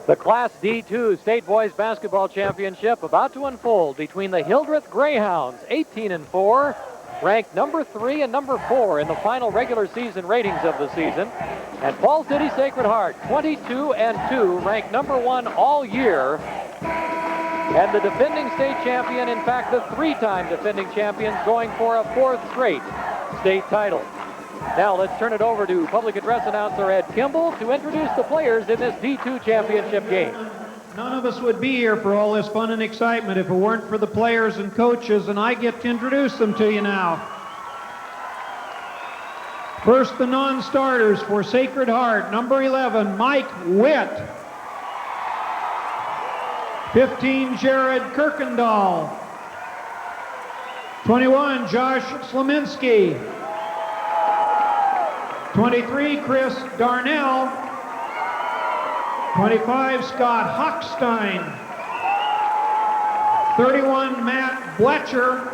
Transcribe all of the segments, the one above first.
The Class D2 State Boys Basketball Championship about to unfold between the Hildreth Greyhounds, 18-4, ranked number 3 and number 4 in the final regular season ratings of the season, and Falls City Sacred Heart, 22-2, ranked number 1 all year, and the defending state champion, in fact, the 3-time defending champions, going for a 4th straight state title. Now let's turn it over to public address announcer Ed Kimball to introduce the players in this D2 championship game. None of us would be here for all this fun and excitement if it weren't for the players and coaches, and I get to introduce them to you now. First, the non-starters for Sacred Heart. Number 11, Mike Witt. 15, Jared Kirkendall. 21, Josh Slaminski. 23, Chris Darnell. 25, Scott Hochstein. 31, Matt Bletcher.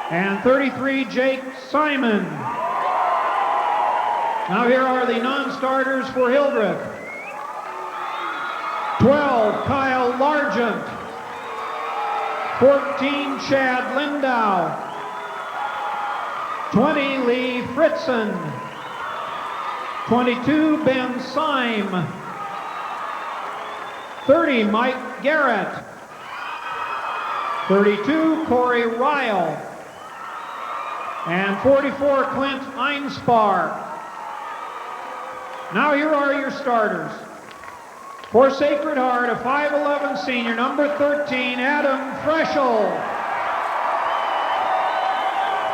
And 33, Jake Simon. Now here are the non-starters for Hildreth. 12, Kyle Largent. 14, Chad Lindau. 20, Lee Fritzen. 22, Ben Syme. 30, Mike Garrett. 32, Corey Ryle. And 44, Clint Einspar. Now here are your starters. For Sacred Heart, a 5'11 senior, number 13, Adam Freschel.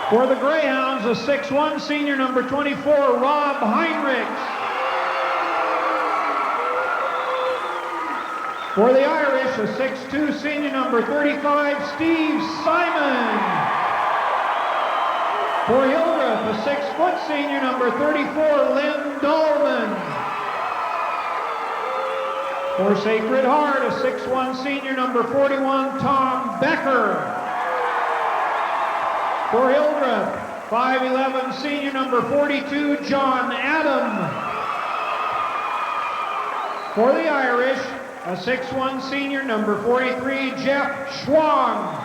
For the Greyhounds, a 6'1 senior, number 24, Rob Heinrichs. For the Irish, a 6'2 senior, number 35, Steve Simon. For Hildreth, a 6' senior, number 34, Lynn Dahlman. For Sacred Heart, a 6'1 senior, number 41, Tom Becker. For Hildreth, 5'11 senior, number 42, John Adam. For the Irish, a 6'1 senior, number 43, Jeff Schwang.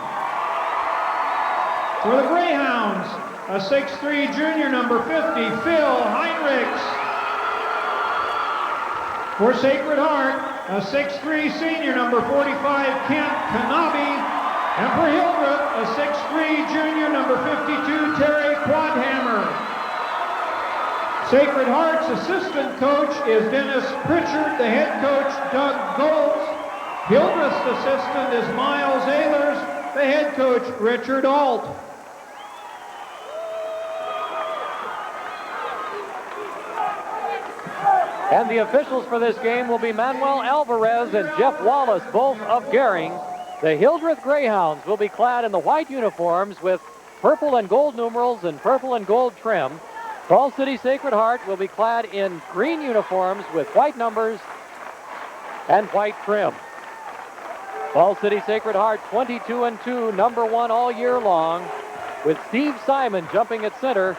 For the Greyhounds, a 6'3 junior, number 50, Phil Heinrichs. For Sacred Heart, a 6'3 senior, number 45, Kent Kanabi. And for Hildreth, a 6'3 junior, number 52, Terry Quadhammer. Sacred Heart's assistant coach is Dennis Pritchard, the head coach, Doug Goltz. Hildreth's assistant is Miles Ehlers, the head coach, Richard Alt. And the officials for this game will be Manuel Alvarez and Jeff Wallace, both of Gering. The Hildreth Greyhounds will be clad in the white uniforms with purple and gold numerals and purple and gold trim. Falls City Sacred Heart will be clad in green uniforms with white numbers and white trim. Falls City Sacred Heart 22-2, number 1 all year long, with Steve Simon jumping at center.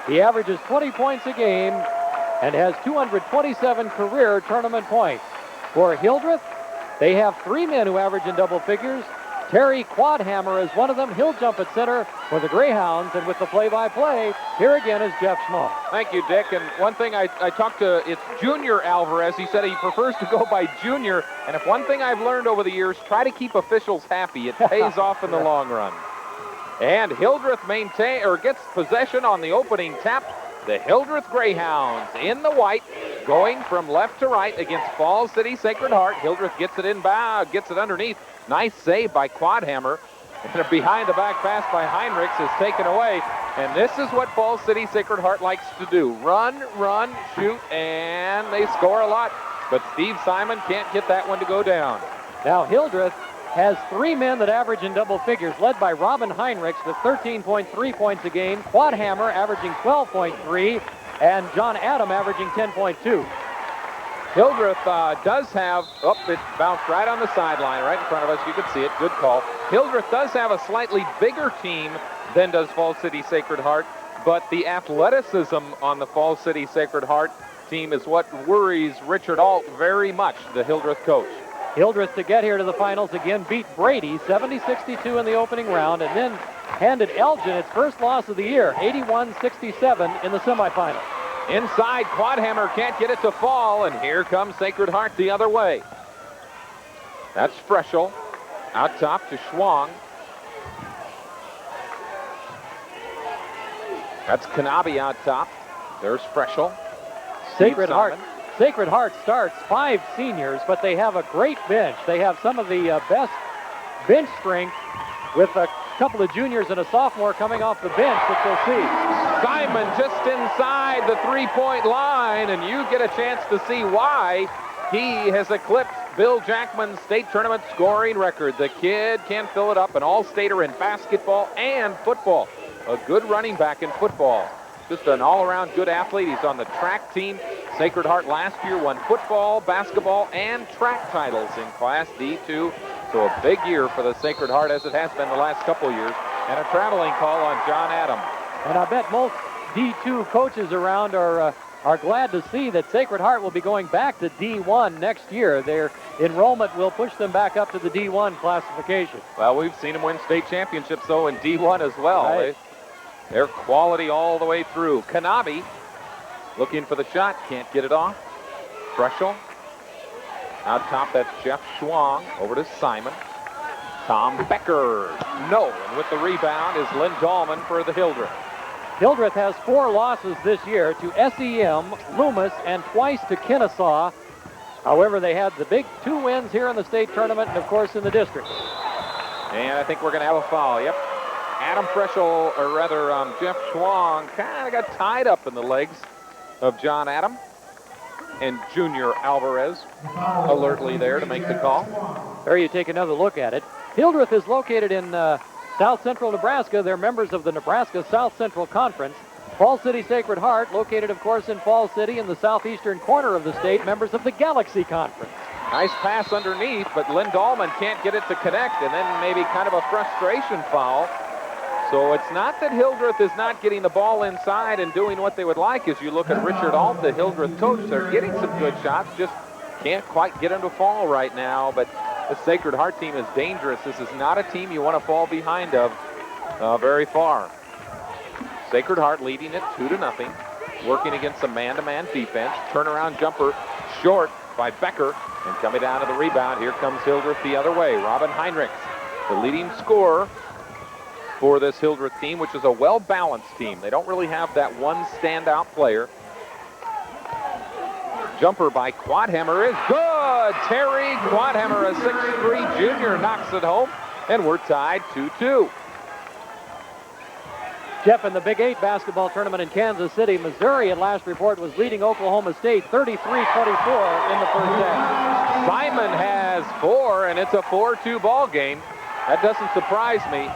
He averages 20 points a game and has 227 career tournament points. For Hildreth, they have 3 men who average in double figures. Terry Quadhammer is one of them. He'll jump at center for the Greyhounds. And with the play-by-play, here again is Jeff Schmall. Thank you, Dick. And one thing I talked to, it's Junior Alvarez. He said he prefers to go by Junior. And if one thing I've learned over the years, try to keep officials happy. It pays off in the long run. And Hildreth gets possession on the opening tap. The Hildreth Greyhounds in the white, going from left to right against Falls City Sacred Heart. Hildreth gets it gets it underneath. Nice save by Quadhammer. And a behind-the-back pass by Heinrichs is taken away. And this is what Falls City Sacred Heart likes to do. Run, shoot, and they score a lot. But Steve Simon can't get that one to go down. Now Hildreth has 3 men that average in double figures, led by Robin Heinrichs with 13.3 points a game, Quadhammer averaging 12.3, and John Adam averaging 10.2. Hildreth does have, it bounced right on the sideline, right in front of us. You can see it, good call. Hildreth does have a slightly bigger team than does Falls City Sacred Heart, but the athleticism on the Falls City Sacred Heart team is what worries Richard Alt very much, the Hildreth coach. Hildreth to get here to the finals again beat Brady 70-62 in the opening round and then handed Elgin its first loss of the year, 81-67 in the semifinals. Inside, Quadhammer can't get it to fall, and here comes Sacred Heart the other way. That's Freschel. Out top to Schwang. That's Kanabe out top. There's Freschel. Sacred Heart starts 5 seniors, but they have a great bench. They have some of the best bench strength with a couple of juniors and a sophomore coming off the bench that you'll see. Simon just inside the three-point line, and you get a chance to see why he has eclipsed Bill Jackman's state tournament scoring record. The kid can fill it up, an all-stater in basketball and football. A good running back in football. Just an all-around good athlete. He's on the track team. Sacred Heart last year won football, basketball, and track titles in Class D2. So a big year for the Sacred Heart, as it has been the last couple of years. And a traveling call on John Adam. And I bet most D2 coaches around are glad to see that Sacred Heart will be going back to D1 next year. Their enrollment will push them back up to the D1 classification. Well, we've seen them win state championships, though, in D1 as well. Right. They're quality all the way through. Kanabe looking for the shot, can't get it off. Freschel. Out top, that's Jeff Schwang. Over to Simon. Tom Becker. No, and with the rebound is Lynn Dahlman for the Hildreth. Hildreth has 4 losses this year to SEM, Loomis, and twice to Kennesaw. However, they had the big 2 wins here in the state tournament and, of course, in the district. And I think we're going to have a foul. Yep. Adam Freschel, or rather Jeff Schwang, kind of got tied up in the legs of John Adam. And Junior Alvarez alertly there to make the call. There you take another look at it. Hildreth is located in South Central Nebraska. They're members of the Nebraska South Central Conference. Falls City Sacred Heart, located, of course, in Falls City in the southeastern corner of the state, members of the Galaxy Conference. Nice pass underneath, but Lynn Dahlman can't get it to connect, and then maybe kind of a frustration foul. So it's not that Hildreth is not getting the ball inside and doing what they would like. As you look at Richard Alt, the Hildreth coach, they're getting some good shots, just can't quite get them to fall right now. But the Sacred Heart team is dangerous. This is not a team you want to fall behind of very far. Sacred Heart leading it 2-0, working against a man-to-man defense. Turnaround jumper short by Becker, and coming down to the rebound, here comes Hildreth the other way. Robin Heinrichs, the leading scorer for this Hildreth team, which is a well-balanced team. They don't really have that one standout player. Jumper by Quadhammer is good. Terry Quadhammer, a 6'3" junior, knocks it home, and we're tied 2-2. Jeff, in the Big 8 basketball tournament in Kansas City, Missouri, at last report, was leading Oklahoma State 33-24 in the first half. Simon has 4, and it's a 4-2 ball game. That doesn't surprise me.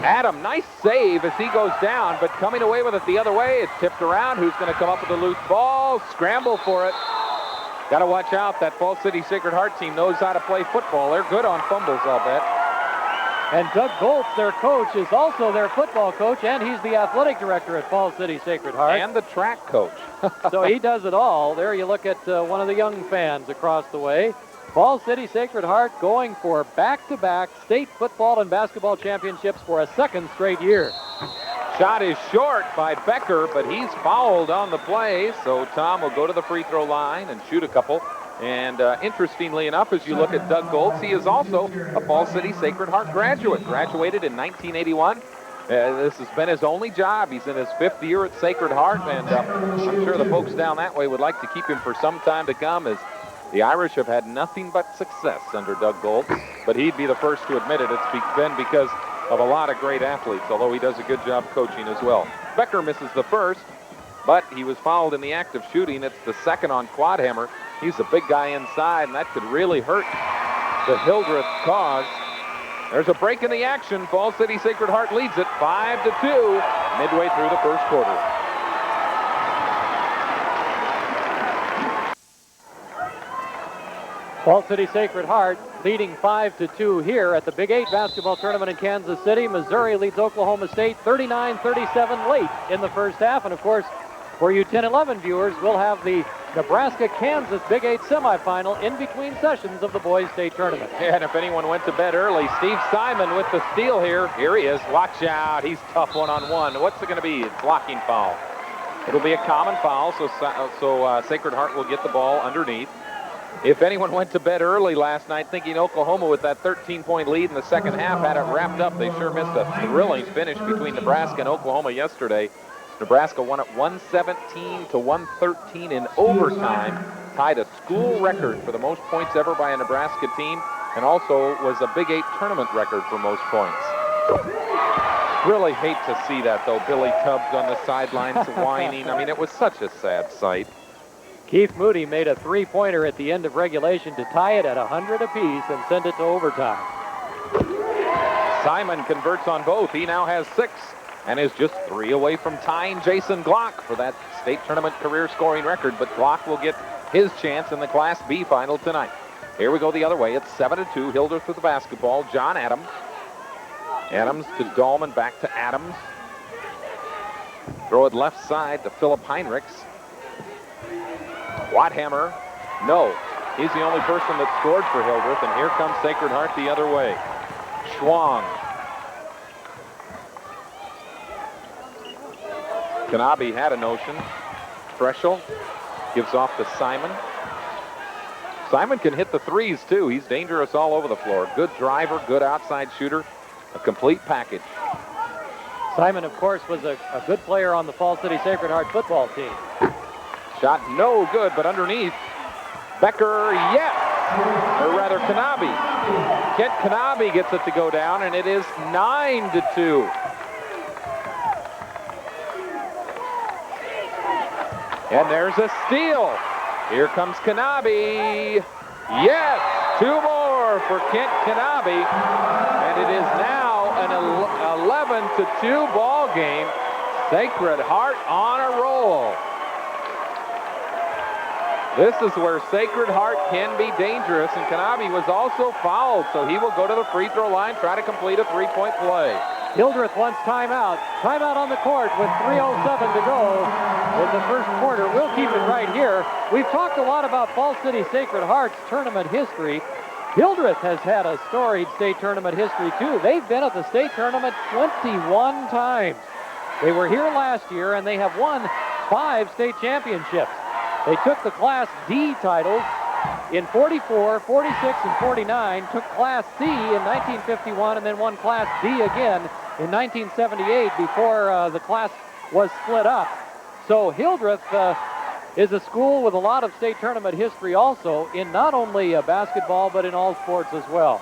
Adam, nice save as he goes down, but coming away with it the other way. It's tipped around. Who's going to come up with a loose ball? Scramble for it. Got to watch out. That Falls City Sacred Heart team knows how to play football. They're good on fumbles, I'll bet. And Doug Goltz, their coach, is also their football coach, and he's the athletic director at Falls City Sacred Heart. And the track coach. So he does it all. There you look at one of the young fans across the way. Falls City Sacred Heart going for back-to-back state football and basketball championships for a second straight year. Shot is short by Becker, but he's fouled on the play, so Tom will go to the free throw line and shoot a couple. And interestingly enough, as you look at Doug Goltz, he is also a Falls City Sacred Heart graduate. Graduated in 1981. This has been his only job. He's in his 5th year at Sacred Heart, and I'm sure the folks down that way would like to keep him for some time to come, as the Irish have had nothing but success under Doug Goltz. But he'd be the first to admit it. It's been because of a lot of great athletes, although he does a good job coaching as well. Becker misses the first, but he was fouled in the act of shooting. It's the second on Quadhammer. He's a big guy inside, and that could really hurt the Hildreth cause. There's a break in the action. Falls City Sacred Heart leads it 5-2 midway through the first quarter. Falls City Sacred Heart leading 5-2 here at the Big 8 basketball tournament in Kansas City. Missouri leads Oklahoma State 39-37 late in the first half. And, of course, For you 10-11 viewers, we'll have the Nebraska-Kansas Big 8 semifinal in between sessions of the boys' state tournament. And if anyone went to bed early, Steve Simon with the steal here. Here he is. Watch out. He's tough one-on-one. What's it going to be? It's blocking foul. It'll be a common foul, so Sacred Heart will get the ball underneath. If anyone went to bed early last night thinking Oklahoma with that 13-point lead in the second half had it wrapped up, they sure missed a thrilling finish between Nebraska and Oklahoma yesterday. Nebraska won it 117 to 113 in overtime, tied a school record for the most points ever by a Nebraska team, and also was a Big 8 tournament record for most points. Really hate to see that, though. Billy Tubbs on the sidelines whining. I mean, it was such a sad sight. Keith Moody made a three-pointer at the end of regulation to tie it at 100 apiece and send it to overtime. Simon converts on both. He now has 6 and is just 3 away from tying Jason Glock for that state tournament career scoring record, but Glock will get his chance in the Class B final tonight. Here we go the other way. It's 7-2. Hildreth with the basketball. John Adams. Adams to Dahlman, back to Adams. Throw it left side to Philip Heinrichs. Watthammer, no. He's the only person that scored for Hildreth, and here comes Sacred Heart the other way. Schwang. Kanabe had a notion. Freschel gives off to Simon. Simon can hit the threes, too. He's dangerous all over the floor. Good driver, good outside shooter, a complete package. Simon, of course, was a good player on the Fall City Sacred Heart football team. Shot no good, but underneath. Becker, yes! Or rather, Kanabe. Kent Kanabe gets it to go down, and it is 9-2. And there's a steal. Here comes Kanabe. Yes! 2 more for Kent Kanabe. And it is now an 11-2 ball game. Sacred Heart on a roll. This is where Sacred Heart can be dangerous, and Kanabe was also fouled, so he will go to the free throw line, try to complete a 3-point play. Hildreth wants timeout. Timeout on the court with 3:07 to go in the first quarter. We'll keep it right here. We've talked a lot about Fall City Sacred Heart's tournament history. Hildreth has had a storied state tournament history, too. They've been at the state tournament 21 times. They were here last year, and they have won 5 state championships. They took the Class D titles in 44, 46, and 49, took Class C in 1951, and then won Class D again in 1978 before the class was split up. So Hildreth is a school with a lot of state tournament history also in not only basketball, but in all sports as well.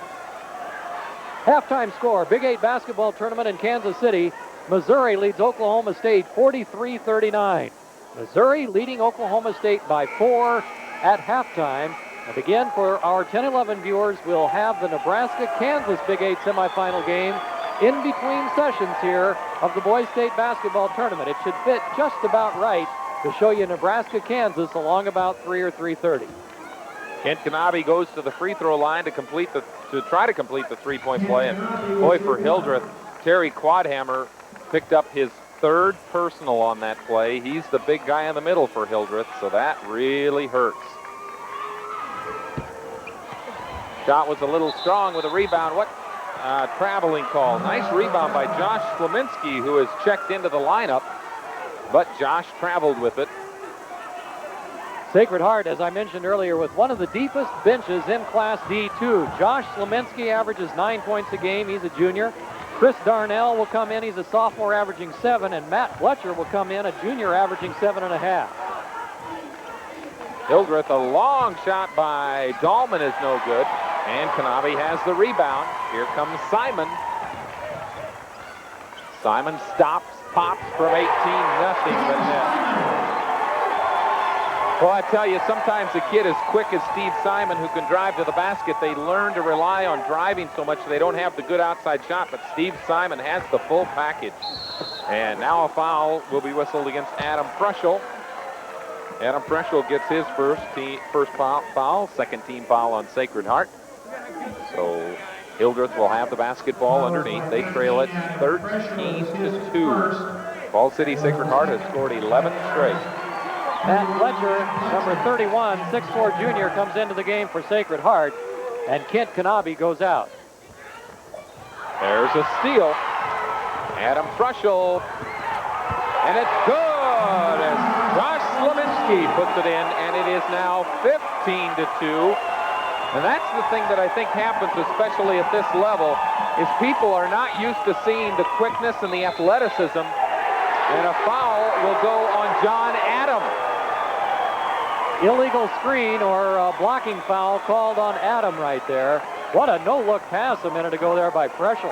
Halftime score, Big 8 basketball tournament in Kansas City. Missouri leads Oklahoma State 43-39. Missouri leading Oklahoma State by 4 at halftime. And again, for our 10-11 viewers, we'll have the Nebraska-Kansas Big 8 semifinal game in between sessions here of the boys' state basketball tournament. It should fit just about right to show you Nebraska-Kansas along about 3 or 3:30. Kent Kanabe goes to the free throw line to try to complete the 3-point play. And boy, for Hildreth, Terry Quadhammer picked up his 3rd personal on that play. He's the big guy in the middle for Hildreth, so that really hurts. Shot was a little strong with a rebound. What traveling call. Nice rebound by Josh Kleminski, who has checked into the lineup, but Josh traveled with it. Sacred Heart, as I mentioned earlier, with one of the deepest benches in Class D2. Josh Kleminski averages 9 points a game. He's a junior. Chris Darnell will come in. He's a sophomore averaging 7, and Matt Fletcher will come in, a junior averaging 7.5. Hildreth, a long shot by Dahlman is no good, and Kanabe has the rebound. Here comes Simon. Simon stops, pops from 18, nothing but net. Well, I tell you, sometimes a kid as quick as Steve Simon, who can drive to the basket, they learn to rely on driving so much they don't have the good outside shot, but Steve Simon has the full package. And now a foul will be whistled against Adam Freschel. Adam Freschel gets his first foul, second team foul on Sacred Heart. So Hildreth will have the basketball underneath. They trail it 13-2. Falls City Sacred Heart has scored 11 straight. Matt Fletcher, number 31, 6'4" junior, comes into the game for Sacred Heart, and Kent Kanabe goes out. There's a steal. Adam Thrushell. And it's good as Josh Slominski puts it in, and it is now 15-2. And that's the thing that I think happens, especially at this level, is people are not used to seeing the quickness and the athleticism, and a foul will go on John Adam. Illegal screen or blocking foul called on Adam right there. What a no-look pass a minute ago there by Preschel.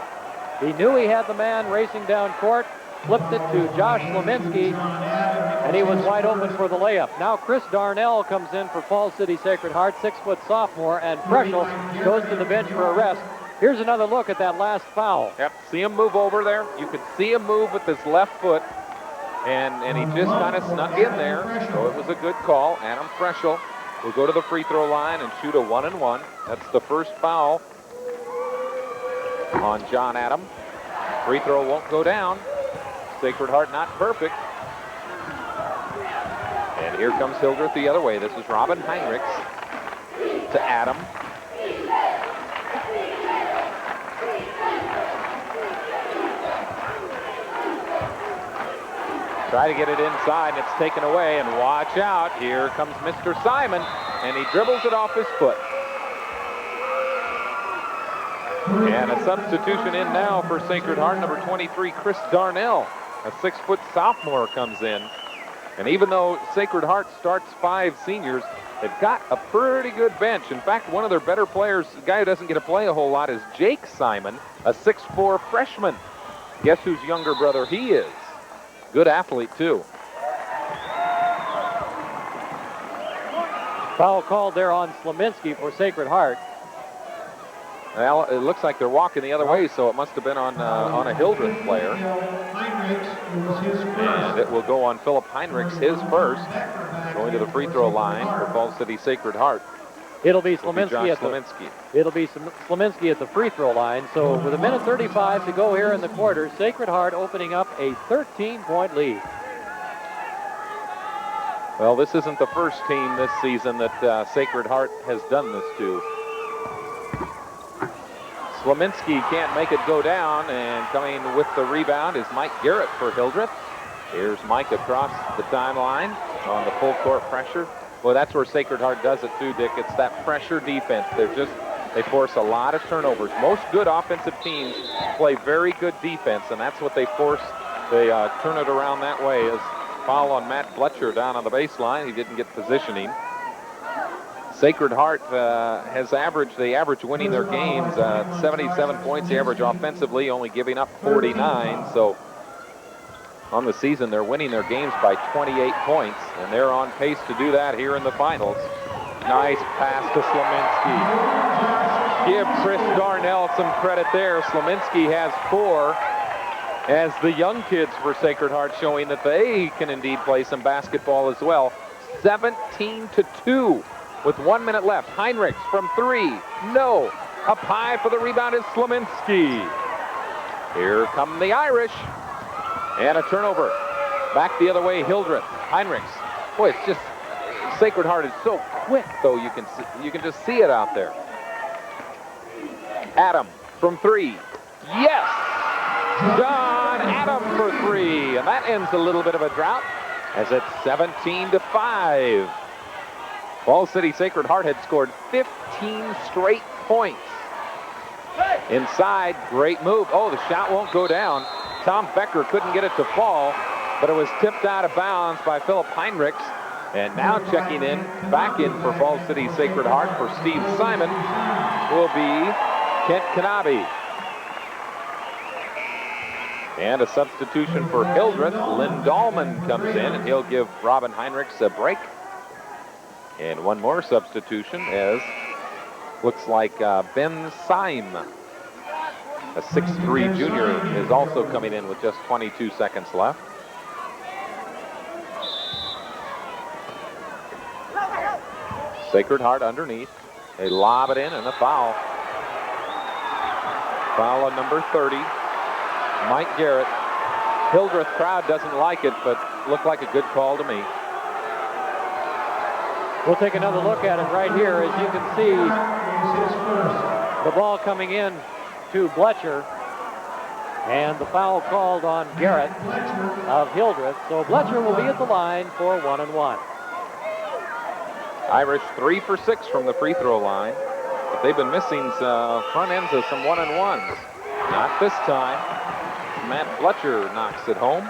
He knew he had the man racing down court, flipped it to Josh Slominski, and he was wide open for the layup. Now Chris Darnell comes in for Falls City Sacred Heart, 6-foot sophomore, and Preschel goes to the bench for a rest. Here's another look at that last foul. Yep, see him move over there. You could see him move with his left foot, and he just kind of snuck in there, so it was a good call. Adam Preschel will go to the free throw line and shoot a 1-and-1. That's the first foul on John Adam. Free throw won't go down. Sacred Heart not perfect. And here comes Hildreth the other way. This is Robin Heinrichs to Adam. Try to get it inside, and it's taken away, and watch out. Here comes Mr. Simon, and he dribbles it off his foot. And a substitution in now for Sacred Heart, number 23, Chris Darnell. A 6-foot sophomore comes in. And even though Sacred Heart starts 5 seniors, they've got a pretty good bench. In fact, one of their better players, the guy who doesn't get to play a whole lot, is Jake Simon, a 6'4" freshman. Guess whose younger brother he is? Good athlete, too. Foul called there on Slominski for Sacred Heart. Well, it looks like they're walking the other way, so it must have been on a Hildreth player. And it will go on Philip Heinrichs, his first, going to the free throw line for Falls City Sacred Heart. It'll be Slominski at the free throw line. So with 1:35 to go here in the quarter, Sacred Heart opening up a 13-point lead. Well, this isn't the first team this season that Sacred Heart has done this to. Slominski can't make it go down, and coming with the rebound is Mike Garrett for Hildreth. Here's Mike across the timeline on the full court pressure. Well, that's where Sacred Heart does it too, Dick. It's that pressure defense. They force a lot of turnovers. Most good offensive teams play very good defense, and that's what they force. They turn it around that way. As foul on Matt Fletcher down on the baseline. He didn't get positioning. Sacred Heart they average winning their games 77 points. They average offensively, only giving up 49. So on the season, they're winning their games by 28 points, and they're on pace to do that here in the finals. Nice pass to Slominski. Give Chris Darnell some credit there. Slominski has 4, as the young kids for Sacred Heart showing that they can indeed play some basketball as well. 17-2 with 1 minute left. Heinrichs from 3. No. Up high for the rebound is Slominski. Here come the Irish. And a turnover. Back the other way, Hildreth. Heinrichs. Boy, it's just, Sacred Heart is so quick, though. You can just see it out there. Adam from 3. Yes! John Adam for 3. And that ends a little bit of a drought, as it's 17-5. Falls City Sacred Heart had scored 15 straight points. Inside, great move. Oh, the shot won't go down. Tom Becker couldn't get it to fall, but it was tipped out of bounds by Philip Heinrichs. And now checking in, back in for Falls City Sacred Heart for Steve Simon will be Kent Kanabe. And a substitution for Hildreth. Lynn Dahlman comes in, and he'll give Robin Heinrichs a break. And one more substitution, as looks like Ben Syme, a 6'3" junior, is also coming in with just 22 seconds left. Sacred Heart underneath. They lob it in, and a foul. Foul on number 30, Mike Garrett. Hildreth crowd doesn't like it, but looked like a good call to me. We'll take another look at it right here. As you can see, the ball coming in to Bletcher, and the foul called on Garrett of Hildreth. So Bletcher will be at the line for 1-1. Irish 3 for 6 from the free throw line, but they've been missing front ends of some 1-1s. Not this time. Matt Bletcher knocks it home.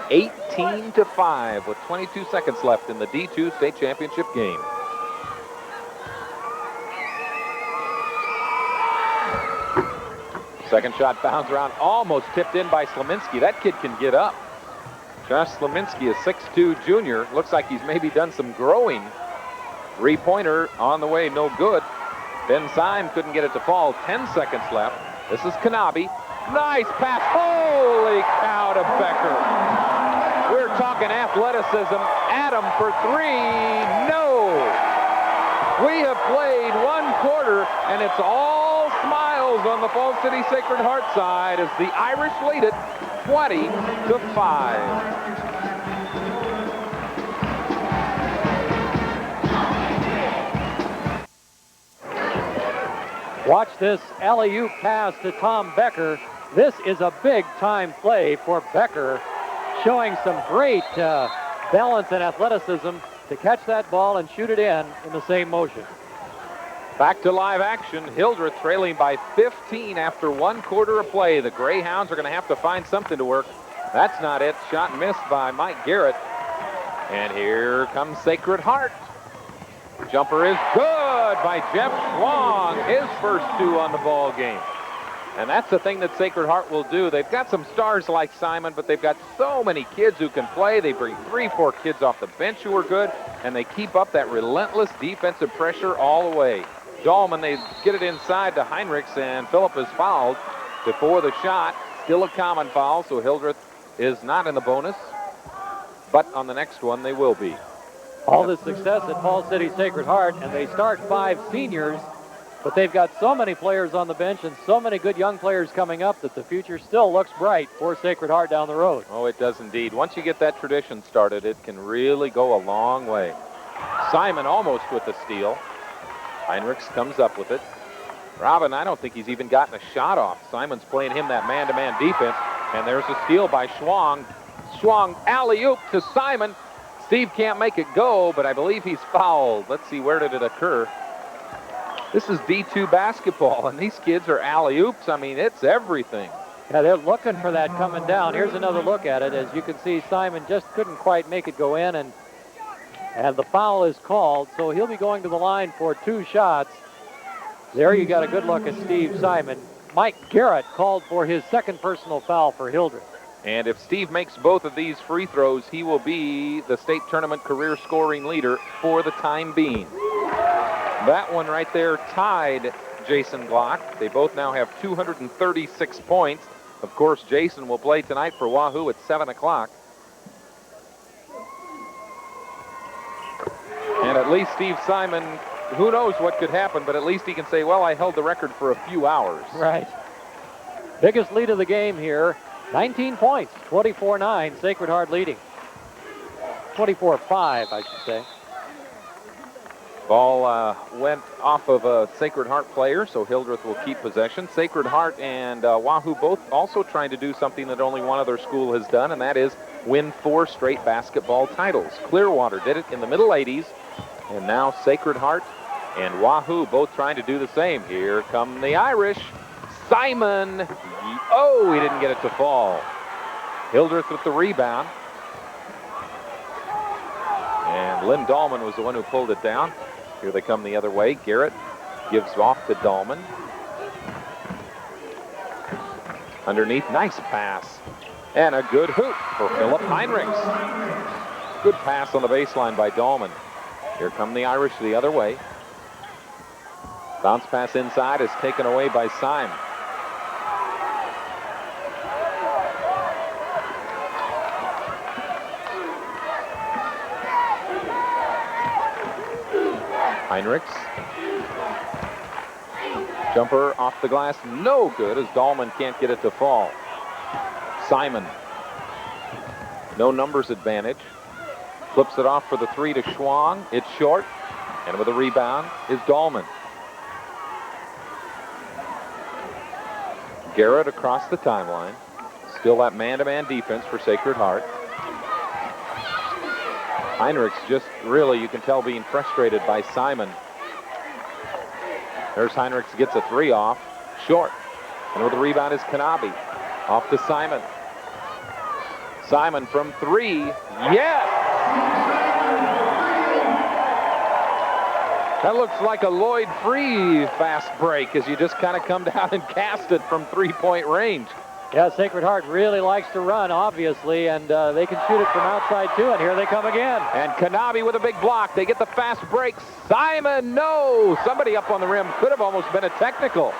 18-5 with 22 seconds left in the D2 state championship game. Second shot bounds around, almost tipped in by Slominski. That kid can get up. Josh Slominski, a 6'2 junior. Looks like he's maybe done some growing. Three-pointer on the way, no good. Ben Syme couldn't get it to fall. 10 seconds left. This is Kanabe. Nice pass. Holy cow to Becker. We're talking athleticism. Adam for three. No. We have played one quarter, and it's all smiles on the Falls City Sacred Heart side as the Irish lead it 20-5. Watch this alley-oop pass to Tom Becker. This is a big-time play for Becker, showing some great balance and athleticism to catch that ball and shoot it in the same motion. Back to live action. Hildreth trailing by 15 after one quarter of play. The Greyhounds are going to have to find something to work. That's not it. Shot missed by Mike Garrett. And here comes Sacred Heart. Jumper is good by Jeff Schwang. His first two on the ball game. And that's the thing that Sacred Heart will do. They've got some stars like Simon, but they've got so many kids who can play. They bring 3-4 kids off the bench who are good, and they keep up that relentless defensive pressure all the way. Dahlman, they get it inside to Heinrichs, and Phillip is fouled before the shot. Still a common foul, so Hildreth is not in the bonus. But on the next one, they will be. All this success at Falls City Sacred Heart, and they start 5 seniors, but they've got so many players on the bench and so many good young players coming up that the future still looks bright for Sacred Heart down the road. Oh, it does indeed. Once you get that tradition started, it can really go a long way. Simon almost with the steal. Heinrichs comes up with it. Robin, I don't think he's even gotten a shot off. Simon's playing him that man-to-man defense, and there's a steal by Schwang. Schwang alley-oop to Simon. Steve can't make it go, but I believe he's fouled. Let's see, where did it occur? This is D2 basketball, and these kids are alley-oops. I mean, it's everything. Yeah, they're looking for that coming down. Here's another look at it. As you can see, Simon just couldn't quite make it go in, and the foul is called, so he'll be going to the line for 2 shots. There you got a good look at Steve Simon. Mike Garrett called for his second personal foul for Hildreth. And if Steve makes both of these free throws, he will be the state tournament career scoring leader for the time being. That one right there tied Jason Glock. They both now have 236 points. Of course, Jason will play tonight for Wahoo at 7 o'clock. And at least Steve Simon, who knows what could happen, but at least he can say, well, I held the record for a few hours. Right. Biggest lead of the game here. 19 points, 24-9, Sacred Heart leading. 24-5, I should say. Ball went off of a Sacred Heart player, so Hildreth will keep possession. Sacred Heart and Wahoo both also trying to do something that only one other school has done, and that is win 4 straight basketball titles. Clearwater did it in the middle 80s, and now Sacred Heart and Wahoo both trying to do the same. Here come the Irish. Simon, oh, he didn't get it to fall. Hildreth with the rebound. And Lynn Dahlman was the one who pulled it down. Here they come the other way. Garrett gives off to Dahlman. Underneath, nice pass. And a good hoop for Phillip Heinrichs. Good pass on the baseline by Dahlman. Here come the Irish the other way. Bounce pass inside is taken away by Syme. Heinrichs. Jumper off the glass, no good as Dahlman can't get it to fall. Simon. No numbers advantage. Flips it off for the 3 to Schwang. It's short. And with a rebound is Dahlman. Garrett across the timeline. Still that man-to-man defense for Sacred Heart. Heinrichs just really, you can tell, being frustrated by Simon. There's Heinrichs, gets a 3 off. Short. And with the rebound is Kanabe. Off to Simon. Simon from 3. Yes! That looks like a Lloyd Free fast break as you just kind of come down and cast it from 3-point range. Yeah, Sacred Heart really likes to run, obviously, and they can shoot it from outside, too, and here they come again. And Kanabe with a big block. They get the fast break. Simon, no! Somebody up on the rim. Could have almost been a technical.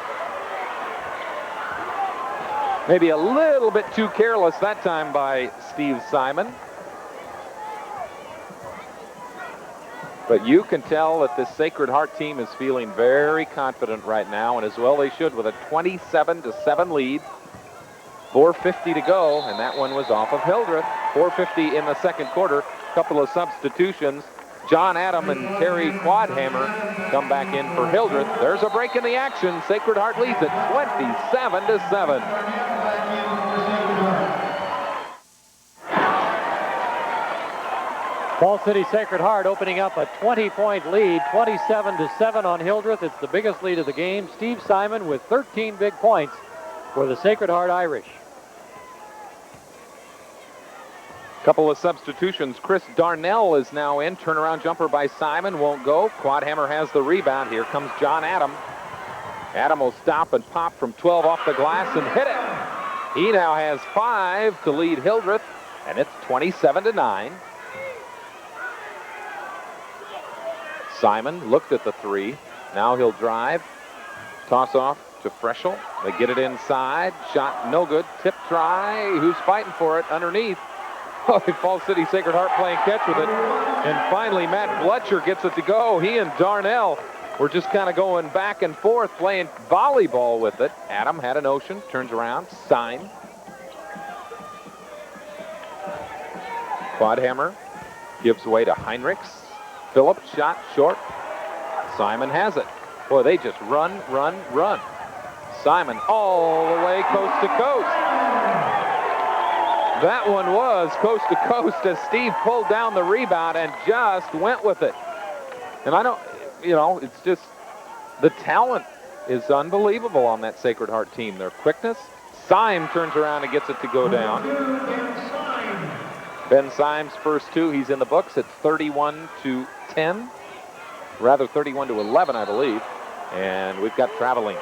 Maybe a little bit too careless that time by Steve Simon. But you can tell that this Sacred Heart team is feeling very confident right now, and as well they should, with a 27-7 lead. 4:50 to go, and that one was off of Hildreth. 4:50 in the second quarter. Couple of substitutions. John Adam and Terry Quadhammer come back in for Hildreth. There's a break in the action. Sacred Heart leads it 27-7. Falls City Sacred Heart opening up a 20-point lead, 27-7 on Hildreth. It's the biggest lead of the game. Steve Simon with 13 big points for the Sacred Heart Irish. Couple of substitutions. Chris Darnell is now in. Turnaround jumper by Simon won't go. Quadhammer has the rebound. Here comes John Adam. Adam will stop and pop from 12 off the glass and hit it. He now has 5 to lead Hildreth, and it's 27-9. Simon looked at the 3. Now he'll drive. Toss off to Freschel. They get it inside. Shot no good. Tip try. Who's fighting for it underneath? Oh, Falls City Sacred Heart playing catch with it. And finally, Matt Bletcher gets it to go. He and Darnell were just kind of going back and forth, playing volleyball with it. Adam had a notion, turns around, sign. Quadhammer gives way to Heinrichs. Phillips shot short. Simon has it. Boy, they just run. Simon all the way coast to coast. That one was coast to coast as Steve pulled down the rebound and just went with it. And I don't, it's just, the talent is unbelievable on that Sacred Heart team. Their quickness. Syme turns around and gets it to go down. Ben Syme's first 2, he's in the books. It's 31-10. Rather 31-11, I believe. And we've got traveling.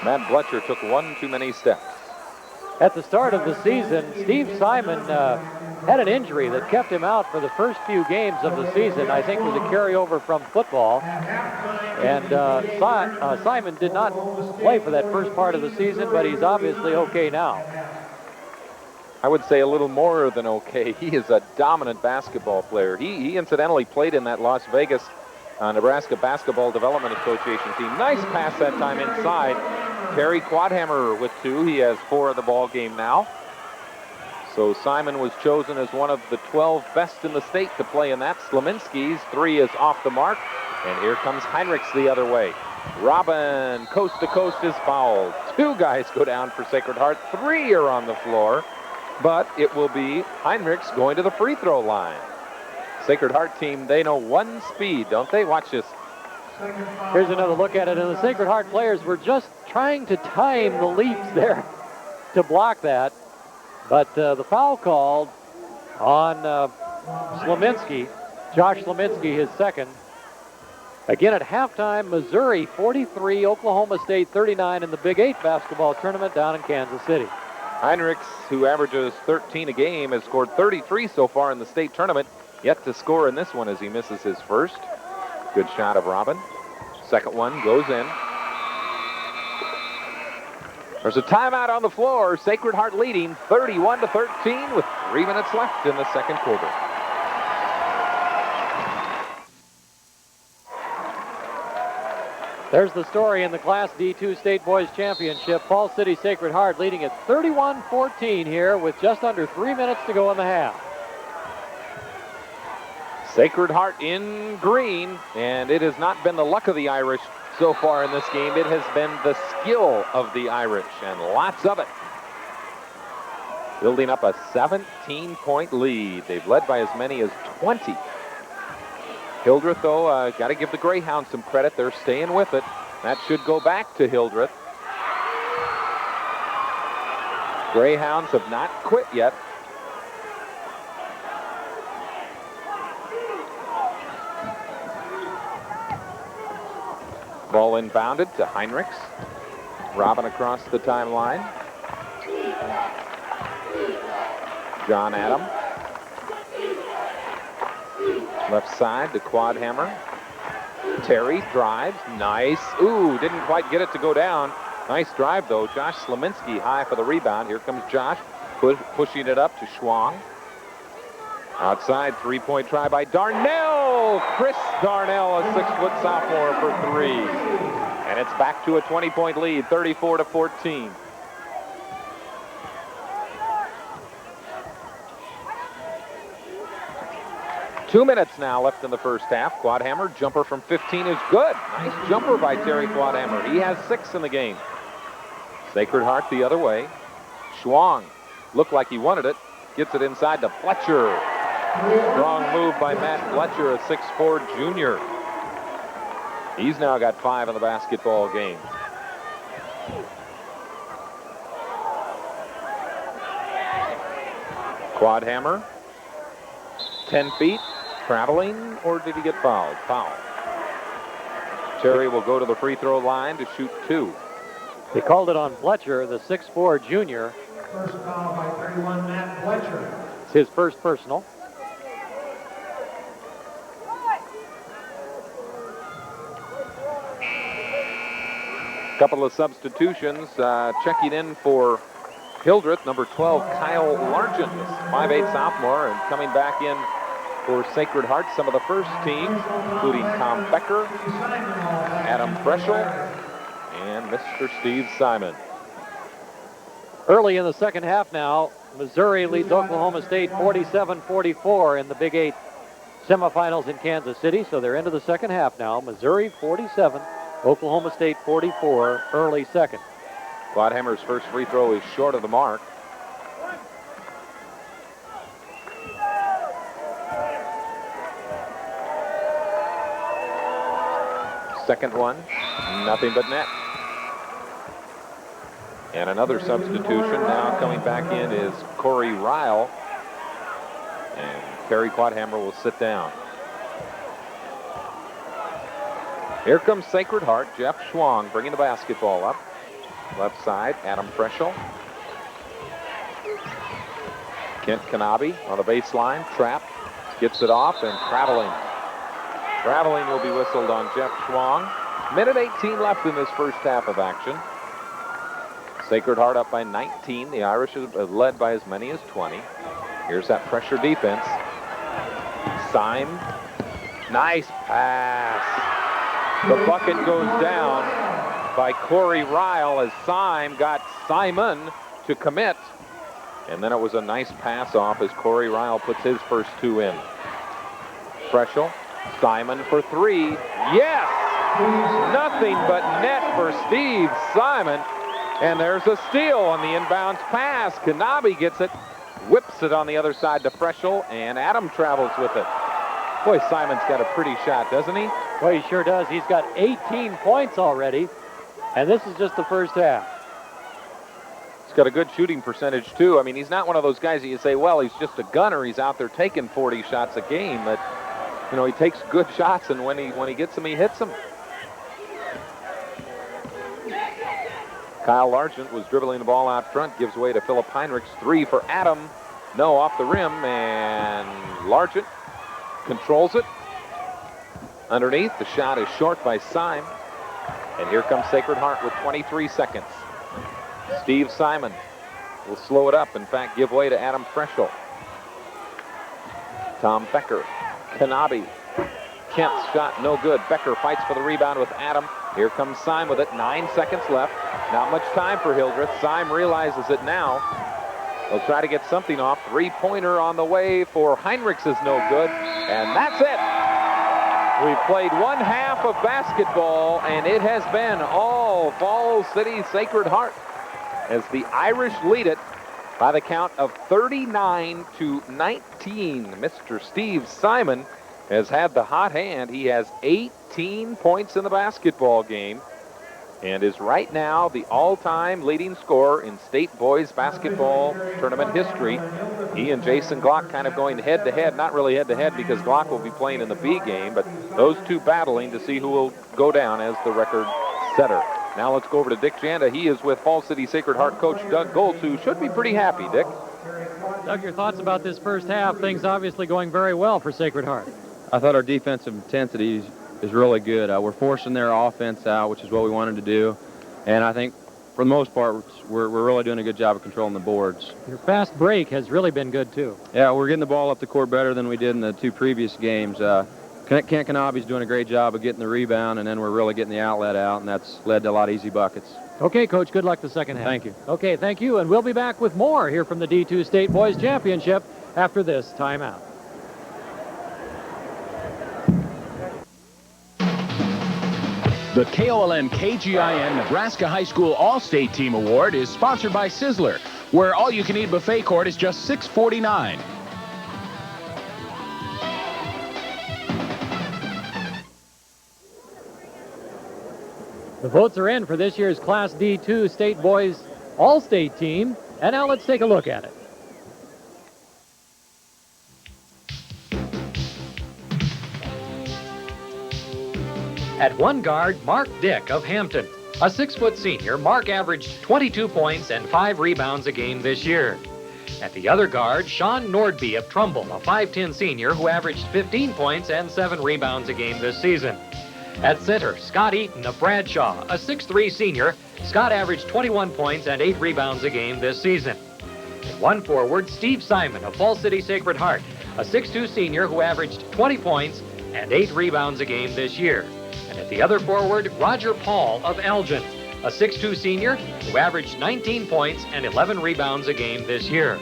Matt Bletcher took 1 too many steps. At the start of the season, Steve Simon had an injury that kept him out for the first few games of the season. I think it was a carryover from football. And Simon did not play for that first part of the season, but he's obviously okay now. I would say a little more than okay. He is a dominant basketball player. He incidentally played in that Las Vegas Nebraska Basketball Development Association team. Nice pass that time inside. Terry Quadhammer with 2. He has 4 of the ball game now. So Simon was chosen as one of the 12 best in the state to play in that. Slominski's 3 is off the mark. And here comes Heinrichs the other way. Robin, coast to coast, is fouled. 2 guys go down for Sacred Heart. 3 are on the floor. But it will be Heinrichs going to the free throw line. Sacred Heart team, they know one speed, don't they? Watch this. Here's another look at it, and the Sacred Heart players were just trying to time the leaps there to block that. But the foul called on Slominski, Josh Slominski, his second. Again at halftime, Missouri 43, Oklahoma State 39 in the Big 8 basketball tournament down in Kansas City. Heinrichs, who averages 13 a game, has scored 33 so far in the state tournament. Yet to score in this one as he misses his first. Good shot of Robin. Second one goes in. There's a timeout on the floor. Sacred Heart leading 31-13 with 3 minutes left in the second quarter. There's the story in the Class D2 State Boys Championship. Falls City Sacred Heart leading at 31-14 here with just under 3 minutes to go in the half. Sacred Heart in green, and it has not been the luck of the Irish so far in this game. It has been the skill of the Irish, and lots of it. Building up a 17-point lead. They've led by as many as 20. Hildreth, though, got to give the Greyhounds some credit. They're staying with it. That should go back to Hildreth. Greyhounds have not quit yet. Ball inbounded to Heinrichs. Robin across the timeline. John Adam. Left side to Quadhammer. Terry drives. Nice. Ooh, didn't quite get it to go down. Nice drive, though. Josh Slominski high for the rebound. Here comes Josh pushing it up to Schwang. Outside, three-point try by Darnell. Chris Darnell, a 6-foot sophomore for three. And it's back to a 20-point lead, 34-14. Two minutes now left in the first half. Quadhammer, jumper from 15 is good. Nice jumper by Terry Quadhammer. He has 6 in the game. Sacred Heart the other way. Schwang looked like he wanted it. Gets it inside to Fletcher. Strong move by Matt Fletcher, a 6'4 junior. He's now got 5 in the basketball game. Quadhammer, 10 feet, traveling, or did he get fouled? Foul. Terry will go to the free throw line to shoot 2. They called it on Fletcher, the 6'4 junior. First foul by 31, Matt Fletcher. It's his first personal. Couple of substitutions. Checking in for Hildreth, number 12, Kyle Largent, 5'8 sophomore, and coming back in for Sacred Heart, some of the first team, including Tom Becker, Adam Freschel, and Mr. Steve Simon. Early in the second half now, Missouri leads Oklahoma State 47-44 in the Big 8 semifinals in Kansas City. So they're into the second half now. Missouri 47, Oklahoma State 44, early second. Quadhammer's first free throw is short of the mark. Second one, nothing but net. And another substitution now coming back in is Corey Ryle. And Terry Quadhammer will sit down. Here comes Sacred Heart. Jeff Schwang bringing the basketball up. Left side, Adam Freschel. Kent Kanabe on the baseline, trapped, gets it off, and traveling. Traveling will be whistled on Jeff Schwang. Minute 18 left in this first half of action. Sacred Heart up by 19. The Irish are led by as many as 20. Here's that pressure defense. Syme, nice pass. The bucket goes down by Corey Ryle as Syme got Simon to commit. And then it was a nice pass off as Corey Ryle puts his first 2 in. Freschel, Simon for 3. Yes! Nothing but net for Steve Simon. And there's a steal on the inbounds pass. Kanabe gets it, whips it on the other side to Freschel, and Adam travels with it. Boy, Simon's got a pretty shot, doesn't he? Well, he sure does. He's got 18 points already, and this is just the first half. He's got a good shooting percentage, too. I mean, he's not one of those guys that you say, well, he's just a gunner. He's out there taking 40 shots a game. But, you know, he takes good shots, and when he gets them, he hits them. Kyle Largent was dribbling the ball out front, gives way to Philip Heinrichs. 3 for Adam. No, off the rim, and Largent controls it. Underneath, the shot is short by Syme. And here comes Sacred Heart with 23 seconds. Steve Simon will slow it up, in fact, give way to Adam Freschel. Tom Becker, Kanabe. Kemp's shot no good. Becker fights for the rebound with Adam. Here comes Syme with it. 9 seconds left. Not much time for Hildreth. Syme realizes it now. They'll try to get something off. Three-pointer on the way for Heinrichs is no good. And that's it. We've played one half of basketball, and it has been all Falls City Sacred Heart as the Irish lead it by the count of 39-19. Mr. Steve Simon has had the hot hand. He has 18 points in the basketball game and is right now the all-time leading scorer in state boys basketball tournament history. He and Jason Glock kind of going head-to-head, not really head-to-head because Glock will be playing in the B game, but those two battling to see who will go down as the record setter. Now let's go over to Dick Janda. He is with Falls City Sacred Heart coach Doug Goltz, who should be pretty happy, Dick. Doug, your thoughts about this first half? Things obviously going very well for Sacred Heart. I thought our defensive intensity is really good. We're forcing their offense out, which is what we wanted to do. And I think, for the most part, we're really doing a good job of controlling the boards. Your fast break has really been good, too. Yeah, we're getting the ball up the court better than we did in the two previous games. Kent Kanabe's doing a great job of getting the rebound, and then we're really getting the outlet out, and that's led to a lot of easy buckets. Okay, Coach, good luck the second half. Thank you. Okay, thank you, and we'll be back with more here from the D2 State Boys Championship after this timeout. The KOLN KGIN Nebraska High School All-State Team Award is sponsored by Sizzler, where all-you-can-eat buffet court is just $6.49. The votes are in for this year's Class D2 State Boys All-State Team, and now let's take a look at it. At one guard, Mark Dick of Hampton. A 6-foot senior, Mark averaged 22 points and 5 rebounds a game this year. At the other guard, Sean Nordby of Trumbull, a 5'10 senior who averaged 15 points and 7 rebounds a game this season. At center, Scott Eaton of Bradshaw, a 6'3 senior. Scott averaged 21 points and 8 rebounds a game this season. At one forward, Steve Simon of Falls City Sacred Heart, a 6'2 senior who averaged 20 points and 8 rebounds a game this year. And at the other forward, Roger Paul of Elgin, a 6'2 senior who averaged 19 points and 11 rebounds a game this year.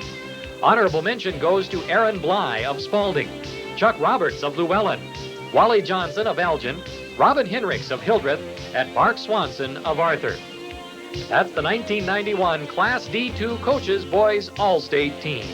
Honorable mention goes to Aaron Bly of Spalding, Chuck Roberts of Llewellyn, Wally Johnson of Elgin, Robin Henricks of Hildreth, and Mark Swanson of Arthur. That's the 1991 Class D2 Coaches Boys All-State Team.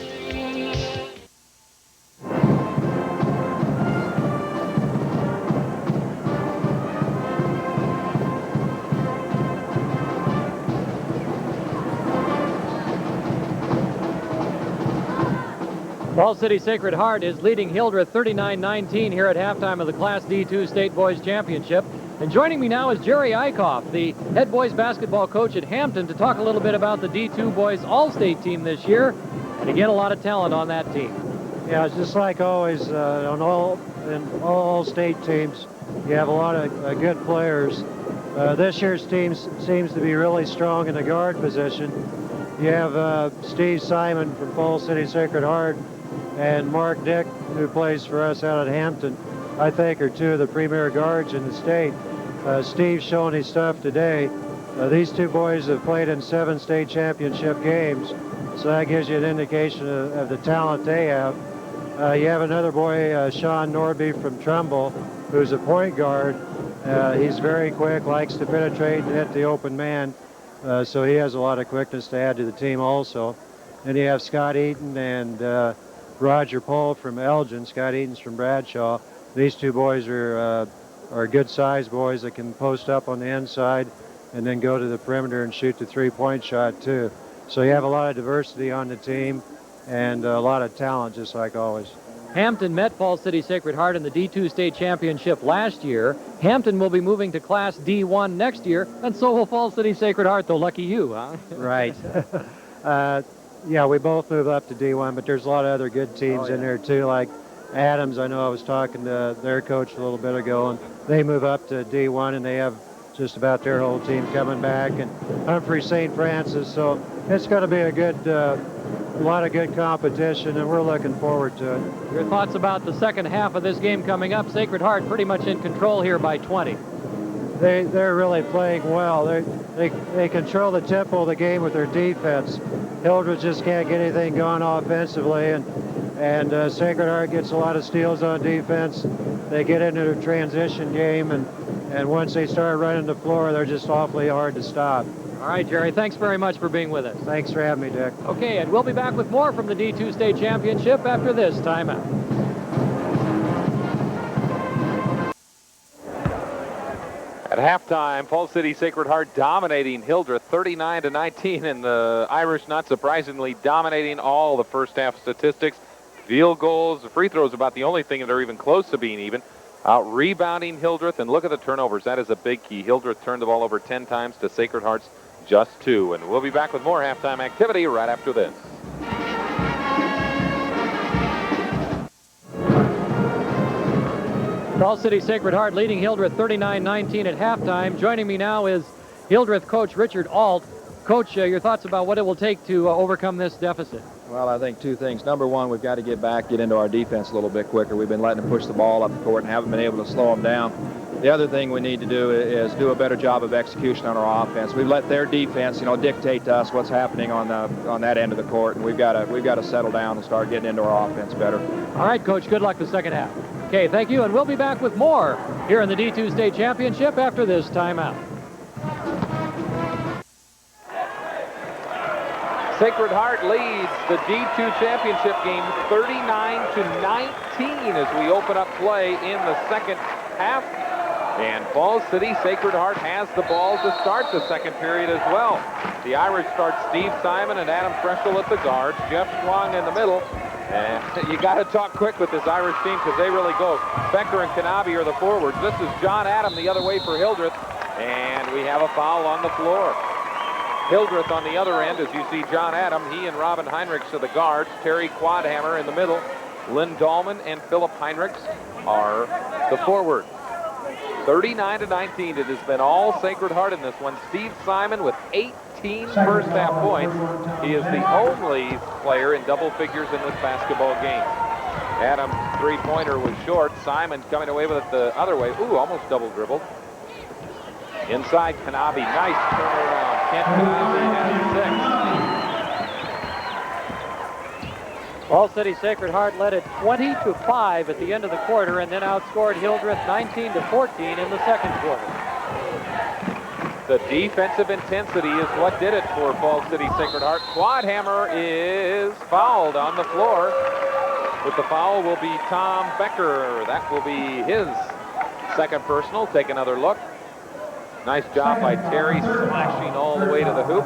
Falls City Sacred Heart is leading Hildreth 39-19 here at halftime of the Class D2 State Boys Championship. And joining me now is Jerry Eichhoff, the head boys basketball coach at Hampton, to talk a little bit about the D2 Boys All-State team this year. And again, a lot of talent on that team. Yeah, it's just like always on all state teams, you have a lot of good players. This year's team seems to be really strong in the guard position. You have Steve Simon from Falls City Sacred Heart and Mark Dick, who plays for us out at Hampton, I think are two of the premier guards in the state. Steve's showing his stuff today. These two boys have played in 7 state championship games, so that gives you an indication of the talent they have. You have another boy, Sean Nordby from Trumbull, who's a point guard. He's very quick, likes to penetrate and hit the open man, so he has a lot of quickness to add to the team also. Then you have Scott Eaton and Roger Paul from Elgin. Scott Eaton's from Bradshaw. These two boys are good-sized boys that can post up on the inside and then go to the perimeter and shoot the three-point shot too. So you have a lot of diversity on the team and a lot of talent, just like always. Hampton met Falls City Sacred Heart in the D2 State Championship last year. Hampton will be moving to Class D1 next year, and so will Falls City Sacred Heart, though. Lucky you, huh? Right. Yeah, we both move up to D1, but there's a lot of other good teams in there too, like Adams. I know I was talking to their coach a little bit ago, and they move up to D1, and they have just about their whole team coming back, and Humphrey St. Francis. So it's going to be a lot of good competition, and we're looking forward to it. Your thoughts about the second half of this game coming up? Sacred Heart pretty much in control here by 20. they're really playing well. They control the tempo of the game with their defense. Hildreth just can't get anything going offensively, and Sacred Heart gets a lot of steals on defense. They get into a transition game, and once they start running the floor, they're just awfully hard to stop. All right, Jerry, thanks very much for being with us. Thanks for having me, Dick. Okay, and we'll be back with more from the D2 State Championship after this timeout. At halftime, Falls City Sacred Heart dominating Hildreth 39-19, and the Irish, not surprisingly, dominating all the first half statistics. Field goals, the free throws, about the only thing that are even close to being even. Out rebounding Hildreth, and look at the turnovers. That is a big key. Hildreth turned the ball over 10 times to Sacred Heart's just 2. And we'll be back with more halftime activity right after this. Falls City Sacred Heart leading Hildreth 39-19 at halftime. Joining me now is Hildreth coach Richard Alt. Coach, your thoughts about what it will take to overcome this deficit? Well, I think two things. Number one, we've got to get into our defense a little bit quicker. We've been letting them push the ball up the court and haven't been able to slow them down. The other thing we need to do is do a better job of execution on our offense. We've let their defense, dictate to us what's happening on that end of the court, and we've got to settle down and start getting into our offense better. All right, Coach. Good luck the second half. Okay, thank you, and we'll be back with more here in the D2 State Championship after this timeout. Sacred Heart leads the D2 championship game 39-19 as we open up play in the second half. And Falls City Sacred Heart has the ball to start the second period as well. The Irish start Steve Simon and Adam Freschel at the guards, Jeff Schwang in the middle. And you got to talk quick with this Irish team because they really go. Becker and Kanabi are the forwards. This is John Adam the other way for Hildreth. And we have a foul on the floor. Hildreth on the other end, as you see John Adam, he and Robin Heinrichs are the guards. Terry Quadhammer in the middle. Lynn Dahlman and Philip Heinrichs are the forwards. 39-19. It has been all Sacred Heart in this one. Steve Simon with 18 first half points. He is the only player in double figures in this basketball game. Adam's three-pointer was short. Simon coming away with it the other way. Ooh, almost double dribbled. Inside Kanabi, nice turnaround. Kent Kanabi has 6. Falls City Sacred Heart led it 20-5 at the end of the quarter and then outscored Hildreth 19-14 in the second quarter. The defensive intensity is what did it for Falls City Sacred Heart. Quadhammer is fouled on the floor. With the foul will be Tom Becker. That will be his second personal. Take another look. Nice job by Terry, slashing all the way to the hoop.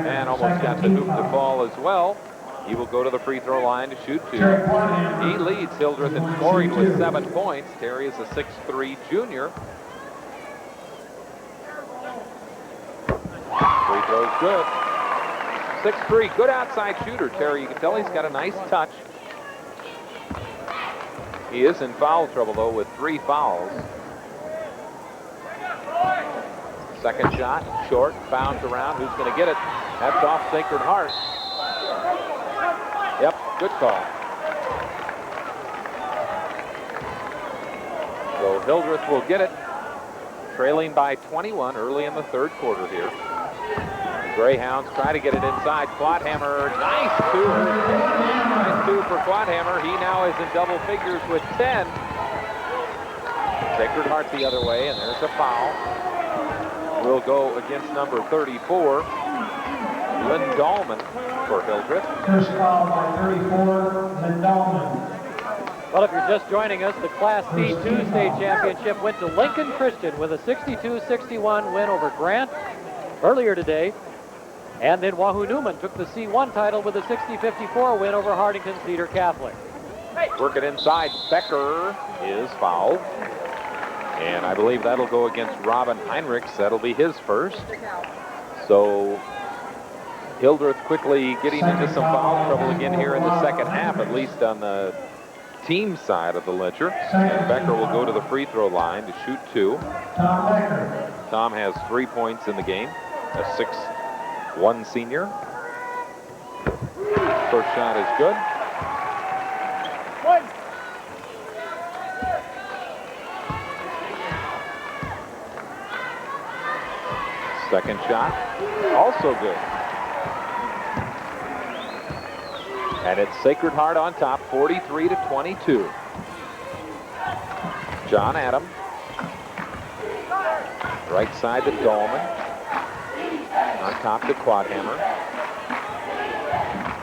And almost got the hoop to fall as well. He will go to the free throw line to shoot 2. He leads Hildreth in scoring with 7 points. Terry is a 6'3" junior. Free throw's good. 6'3", good outside shooter, Terry. You can tell he's got a nice touch. He is in foul trouble, though, with 3 fouls. Second shot, short, bounce around. Who's going to get it? That's off Sacred Heart. Yep, good call. So Hildreth will get it, trailing by 21 early in the third quarter here. The Greyhounds try to get it inside. Quadhammer, nice 2. Nice 2 for Quadhammer. He now is in double figures with 10. Sacred Heart the other way, and there's a foul. Will go against number 34, Lynn Dahlman for Hildreth. First foul by 34, Lynn Dahlman. Well, if you're just joining us, the Class D2 State Championship went to Lincoln Christian with a 62-61 win over Grant earlier today. And then Wahoo Newman took the C1 title with a 60-54 win over Hardington Cedar Catholic. Work it inside. Becker is fouled. And I believe that'll go against Robin Heinrichs. That'll be his first. So Hildreth quickly getting into some foul trouble again here in the second half, at least on the team side of the ledger. And Becker will go to the free throw line to shoot 2. Tom has 3 points in the game, a 6'1" senior. First shot is good. Second shot, also good. And it's Sacred Heart on top, 43-22. John Adam. Right side to Dahlman. On top to Quadhammer.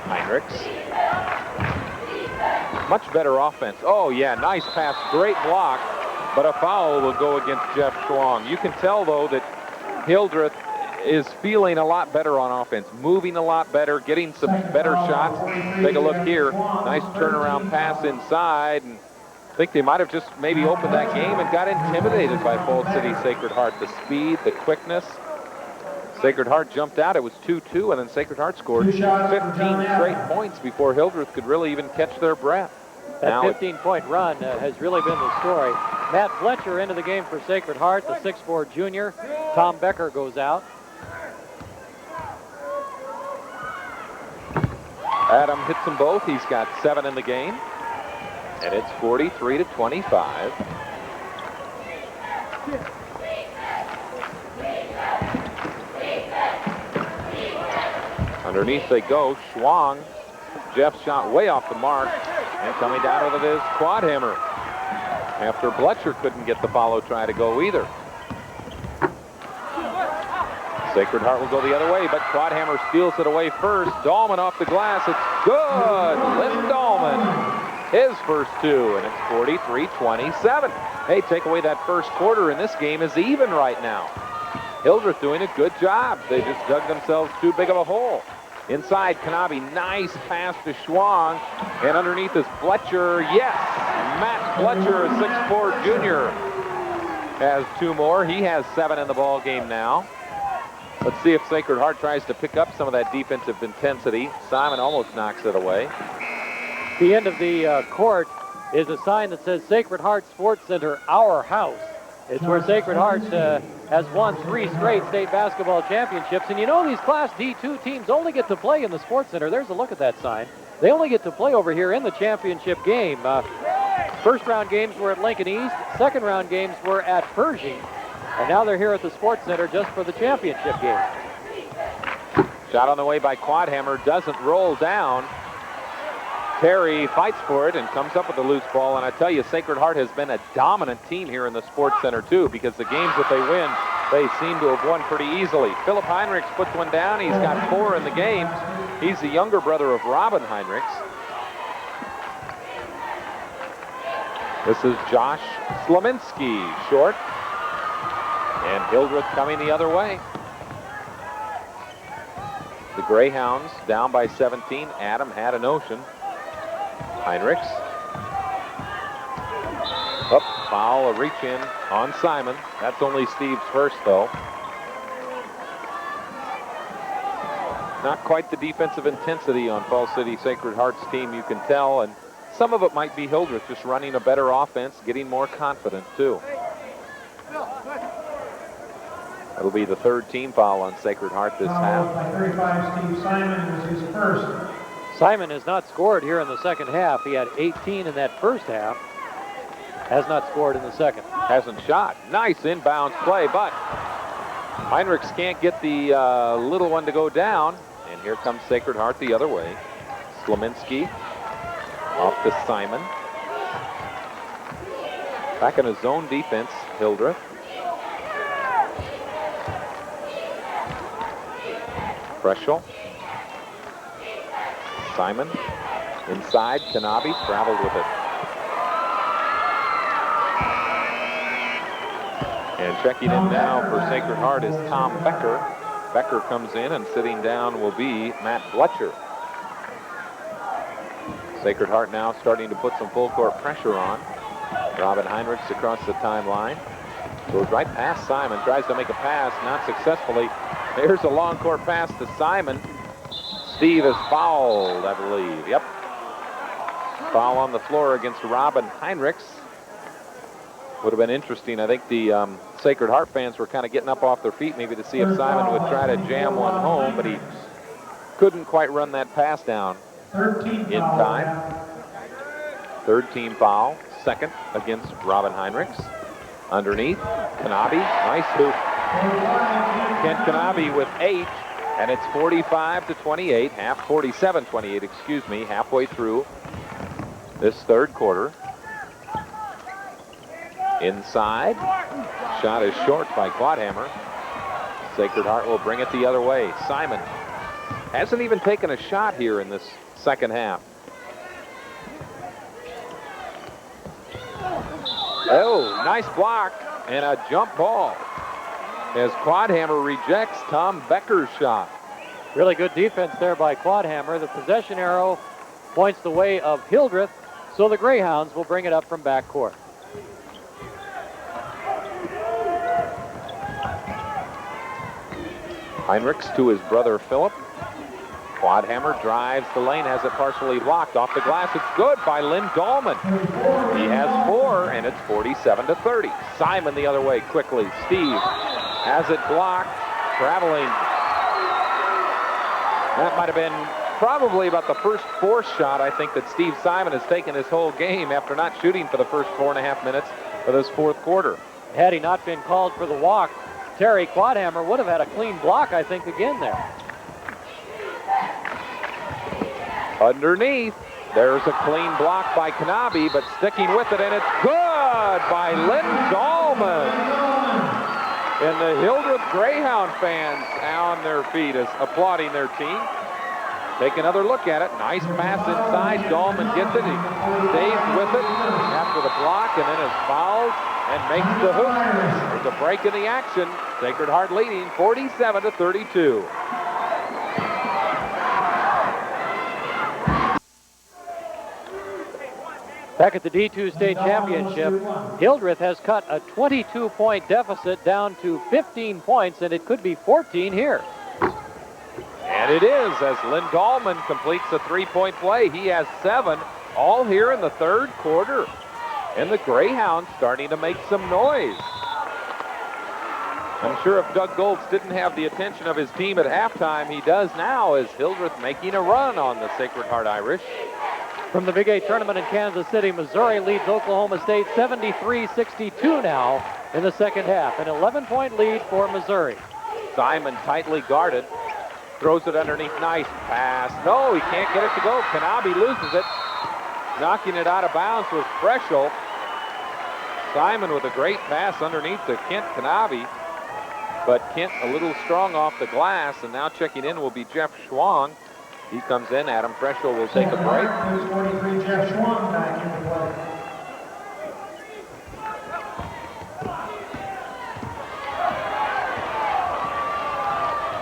Heinrichs. Much better offense. Oh, yeah, nice pass. Great block. But a foul will go against Jeff Schwang. You can tell, though, that Hildreth is feeling a lot better on offense. Moving a lot better, getting some better shots. Take a look here. Nice turnaround pass inside. And I think they might have just maybe opened that game and got intimidated by Fall City Sacred Heart. The speed, the quickness. Sacred Heart jumped out. It was 2-2, and then Sacred Heart scored 15 straight points before Hildreth could really even catch their breath. That 15-point run has really been the story. Matt Fletcher into the game for Sacred Heart, the 6'4 junior. Tom Becker goes out. Adam hits them both. He's got 7 in the game. And it's 43-25. Underneath they go. Schwang. Jeff's shot way off the mark. And coming down with it is Quadhammer. After Fletcher couldn't get the follow try to go either. Sacred Heart will go the other way, but Quadhammer steals it away first. Dahlman off the glass. It's good. Lynn Dahlman, his first 2, and it's 43-27. Hey, take away that first quarter, and this game is even right now. Hildreth doing a good job. They just dug themselves too big of a hole. Inside, Kanabe, nice pass to Schwang, and underneath is Fletcher. Yes, Matt Fletcher, 6'4 junior, has 2 more. He has 7 in the ball game now. Let's see if Sacred Heart tries to pick up some of that defensive intensity. Simon almost knocks it away. The end of the court is a sign that says Sacred Heart Sports Center, our house. It's where Sacred Heart has won 3 straight state basketball championships. And you know, these Class D2 teams only get to play in the Sports Center. There's a look at that sign. They only get to play over here in the championship game. First round games were at Lincoln East. Second round games were at Pershing. And now they're here at the Sports Center just for the championship game. Shot on the way by Quadhammer, doesn't roll down. Terry fights for it and comes up with a loose ball. And I tell you, Sacred Heart has been a dominant team here in the Sports Center, too, because the games that they win, they seem to have won pretty easily. Philip Heinrichs puts one down. He's got 4 in the game. He's the younger brother of Robin Heinrichs. This is Josh Slaminski, short. And Hildreth coming the other way. The Greyhounds down by 17. Adam had a notion. Heinrichs. Up, foul, a reach in on Simon. That's only Steve's first, though. Not quite the defensive intensity on Fall City Sacred Heart's team, you can tell. And some of it might be Hildreth just running a better offense, getting more confident, too. It'll be the 3rd team foul on Sacred Heart this half. By 35, Steve Simon was his first. Simon has not scored here in the second half. He had 18 in that first half. Has not scored in the second. Hasn't shot. Nice inbounds play, but Heinrichs can't get the little one to go down. And here comes Sacred Heart the other way. Slaminski off to Simon. Back in his zone defense, Hildreth. Freschel. Simon. Inside, Kanabe traveled with it. And checking in now for Sacred Heart is Tom Becker. Becker comes in, and sitting down will be Matt Fletcher. Sacred Heart now starting to put some full court pressure on. Robin Heinrichs across the timeline. Goes right past Simon, tries to make a pass, not successfully. There's a long court pass to Simon. Steve is fouled, I believe. Yep. Foul on the floor against Robin Heinrichs. Would have been interesting. I think the Sacred Heart fans were kind of getting up off their feet maybe to see if Simon would try to jam one home, but he couldn't quite run that pass down in time. 3rd team foul, 2nd against Robin Heinrichs. Underneath, Kanabe, nice hoop. Kent Kanabe with 8, and it's 45-28, 47-28, excuse me, halfway through this third quarter. Inside, shot is short by Quadhammer. Sacred Heart will bring it the other way. Simon hasn't even taken a shot here in this second half. Oh, nice block and a jump ball as Quadhammer rejects Tom Becker's shot. Really good defense there by Quadhammer. The possession arrow points the way of Hildreth, so the Greyhounds will bring it up from backcourt. Heinrichs to his brother Philip. Quadhammer drives the lane, has it partially blocked off the glass. It's good by Lynn Dahlman. He has 4, and it's 47-30. Simon the other way quickly. Steve has it blocked, traveling. That might have been probably about the first forced shot, I think, that Steve Simon has taken this whole game after not shooting for the first 4.5 minutes of this fourth quarter. Had he not been called for the walk, Terry Quadhammer would have had a clean block, I think, again there. Underneath, there's a clean block by Kanabe, but sticking with it, and it's good by Lynn Dahlman. And the Hildreth Greyhound fans on their feet is applauding their team. Take another look at it. Nice pass inside. Dahlman gets it. He stays with it after the block, and then is fouled and makes the hoop. There's a break in the action. Sacred Heart leading 47-32. Back at the D2 state championship, Hildreth has cut a 22-point deficit down to 15 points, and it could be 14 here. And it is, as Lynn Dahlman completes a three-point play. He has 7, all here in the third quarter. And the Greyhounds starting to make some noise. I'm sure if Doug Goltz didn't have the attention of his team at halftime, he does now, as Hildreth making a run on the Sacred Heart Irish. From the Big 8 tournament in Kansas City, Missouri leads Oklahoma State 73-62 now in the second half. An 11-point lead for Missouri. Simon tightly guarded. Throws it underneath. Nice pass. No, he can't get it to go. Kanabe loses it. Knocking it out of bounds was Freschel. Simon with a great pass underneath to Kent Kanabe. But Kent a little strong off the glass, and now checking in will be Jeff Schwang. He comes in. Adam Freschel will take a break. Number 43, Jeff Schwang back into play.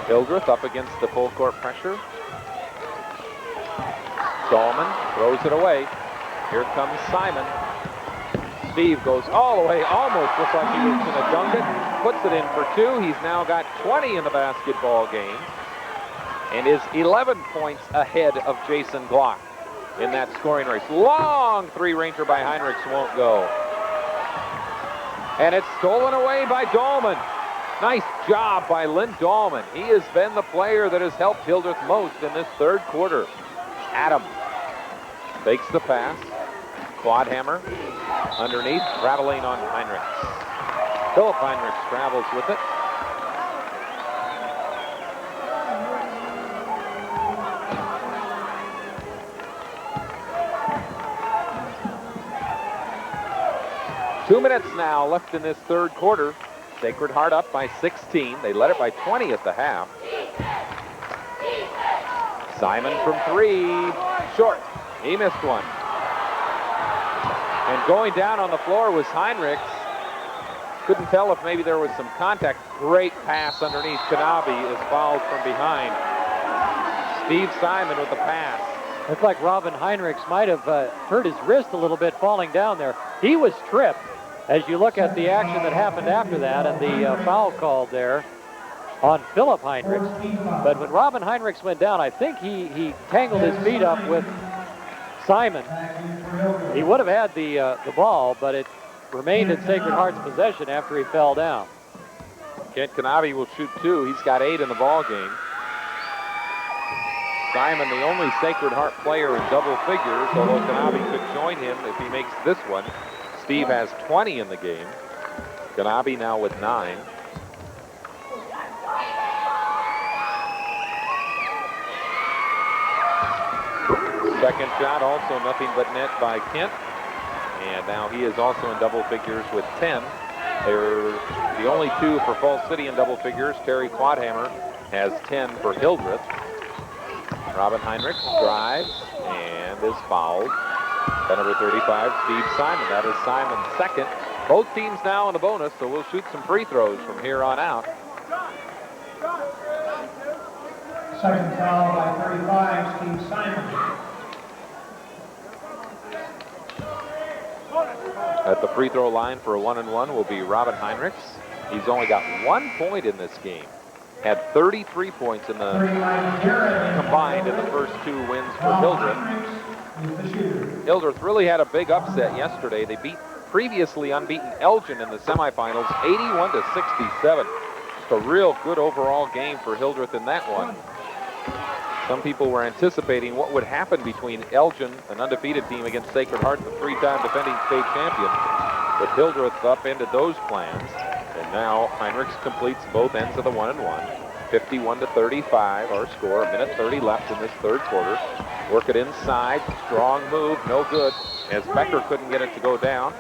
Hildreth up against the full court pressure. Dahlman throws it away. Here comes Simon. Steve goes all the way, almost looks like he was going to dunk it. Puts it in for 2. He's now got 20 in the basketball game and is 11 points ahead of Jason Glock in that scoring race. Long three-ranger by Heinrichs won't go. And it's stolen away by Dahlman. Nice job by Lynn Dahlman. He has been the player that has helped Hildreth most in this third quarter. Adam fakes the pass. Quadhammer underneath, traveling on Heinrichs. Philip Heinrichs travels with it. Two minutes now left in this third quarter. Sacred Heart up by 16. They led it by 20 at the half. Simon from 3. Short. He missed one. And going down on the floor was Heinrichs. Couldn't tell if maybe there was some contact. Great pass underneath. Kanabe is fouled from behind. Steve Simon with the pass. Looks like Robin Heinrichs might have hurt his wrist a little bit falling down there. He was tripped. As you look at the action that happened after that and the foul called there on Philip Heinrichs. But when Robin Heinrichs went down, I think he tangled his feet up with Simon. He would have had the ball, but it remained in Sacred Heart's possession after he fell down. Kent Kanabe will shoot 2. He's got 8 in the ball game. Simon, the only Sacred Heart player in double figures, although Kanabe could join him if he makes this one. Steve has 20 in the game. Kanabe now with 9. Second shot, also nothing but net by Kent. And now he is also in double figures with 10. They're the only two for Falls City in double figures. Terry Quadhammer has 10 for Hildreth. Robin Heinrich drives and is fouled. By number 35, Steve Simon. That is Simon's second. Both teams now in the bonus, so we'll shoot some free throws from here on out. Second foul by 35, Steve Simon. At the free throw line for a 1-and-1 will be Robin Heinrichs. He's only got 1 point in this game. Had 33 points in the combined in the first 2 wins for Hildreth. Hildreth really had a big upset yesterday. They beat previously unbeaten Elgin in the semifinals, 81-67. Just a real good overall game for Hildreth in that one. Some people were anticipating what would happen between Elgin, an undefeated team, against Sacred Heart, the 3-time defending state champion. But Hildreth upended those plans. And now Heinrichs completes both ends of the 1-and-1. 51-35, our score. 1:30 left in this third quarter. Work it inside. Strong move. No good, as Becker couldn't get it to go down.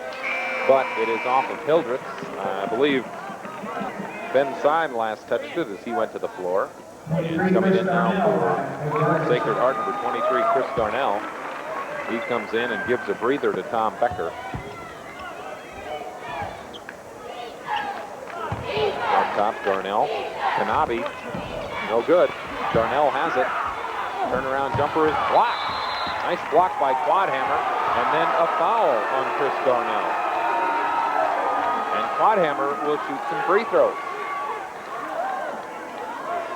But it is off of Hildreth. I believe Ben Syme last touched it as he went to the floor. And coming in now for Sacred Heart, number 23, Chris Darnell. He comes in and gives a breather to Tom Becker. On top, Darnell. Kanabi, no good. Darnell has it. Turnaround jumper is blocked. Nice block by Quadhammer. And then a foul on Chris Darnell. And Quadhammer will shoot some free throws.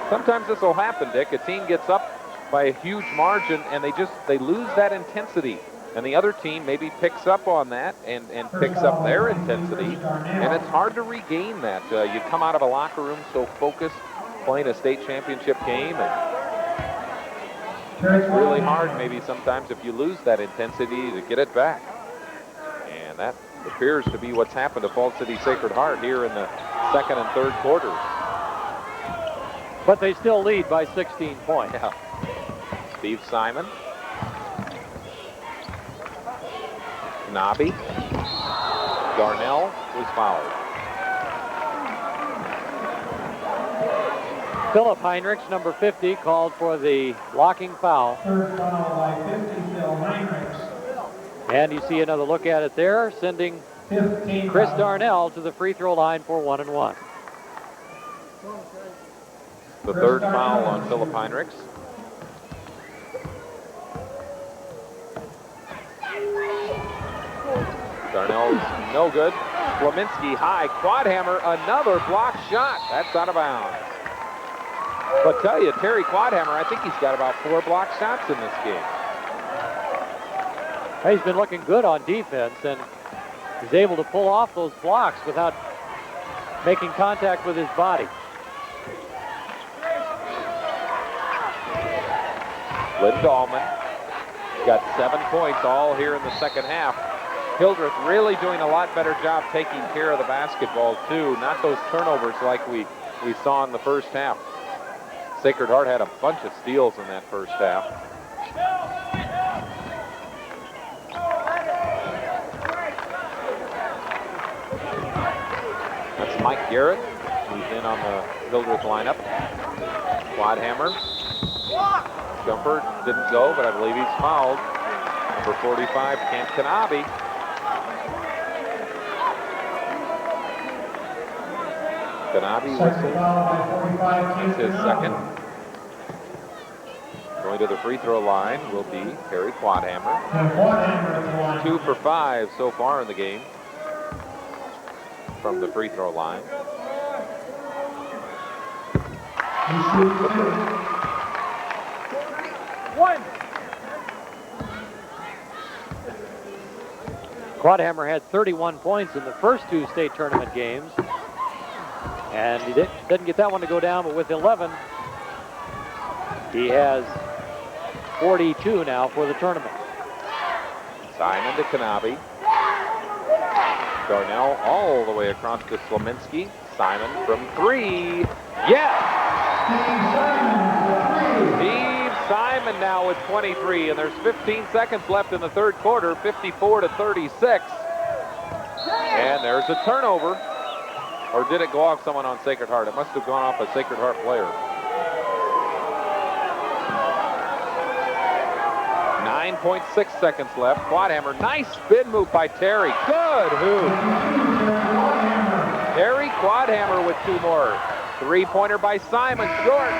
Sometimes this will happen, Dick. A team gets up by a huge margin and they lose that intensity. And the other team maybe picks up on that and picks up their intensity. And it's hard to regain that. You come out of a locker room so focused, playing a state championship game. And it's really hard maybe sometimes if you lose that intensity to get it back. And that appears to be what's happened to Falls City Sacred Heart here in the second and third quarters. But they still lead by 16 points. Yeah. Steve Simon. Knabe. Darnell was fouled. Philip Heinrichs, number 50, called for the blocking foul. Third foul by 50, Phil Heinrichs. And you see another look at it there, sending 15 Chris foul. Darnell to the free throw line for 1-and-1. The third foul on Philip Heinrichs. Darnell's no good. Kleminski high. Quadhammer, another block shot. That's out of bounds. But tell you, Terry Quadhammer, I think he's got about 4 block shots in this game. He's been looking good on defense, and he's able to pull off those blocks without making contact with his body. Lynn Dahlman got 7 points all here in the second half. Hildreth really doing a lot better job taking care of the basketball too. Not those turnovers like we saw in the first half. Sacred Heart had a bunch of steals in that first half. That's Mike Garrett, who's in on the Hildreth lineup. Quadhammer. Jumper didn't go, but I believe he's fouled. Number 45, Kent Kanabe. Kanabe was his second. Going to the free throw line will be Terry Quadhammer. 2 for 5 so far in the game from the free throw line. Quadhammer had 31 points in the first 2 state tournament games. And he didn't get that one to go down, but with 11, he has 42 now for the tournament. Simon to Kanabe. Darnell all the way across to Slominski. Simon from 3. Yes! Steve Simon now with 23, and there's 15 seconds left in the third quarter, 54-36. And there's a turnover. Or did it go off someone on Sacred Heart? It must have gone off a Sacred Heart player. 9.6 seconds left. Quadhammer, nice spin move by Terry. Good hoop. Terry Quadhammer with 2 more. Three-pointer by Simon, short.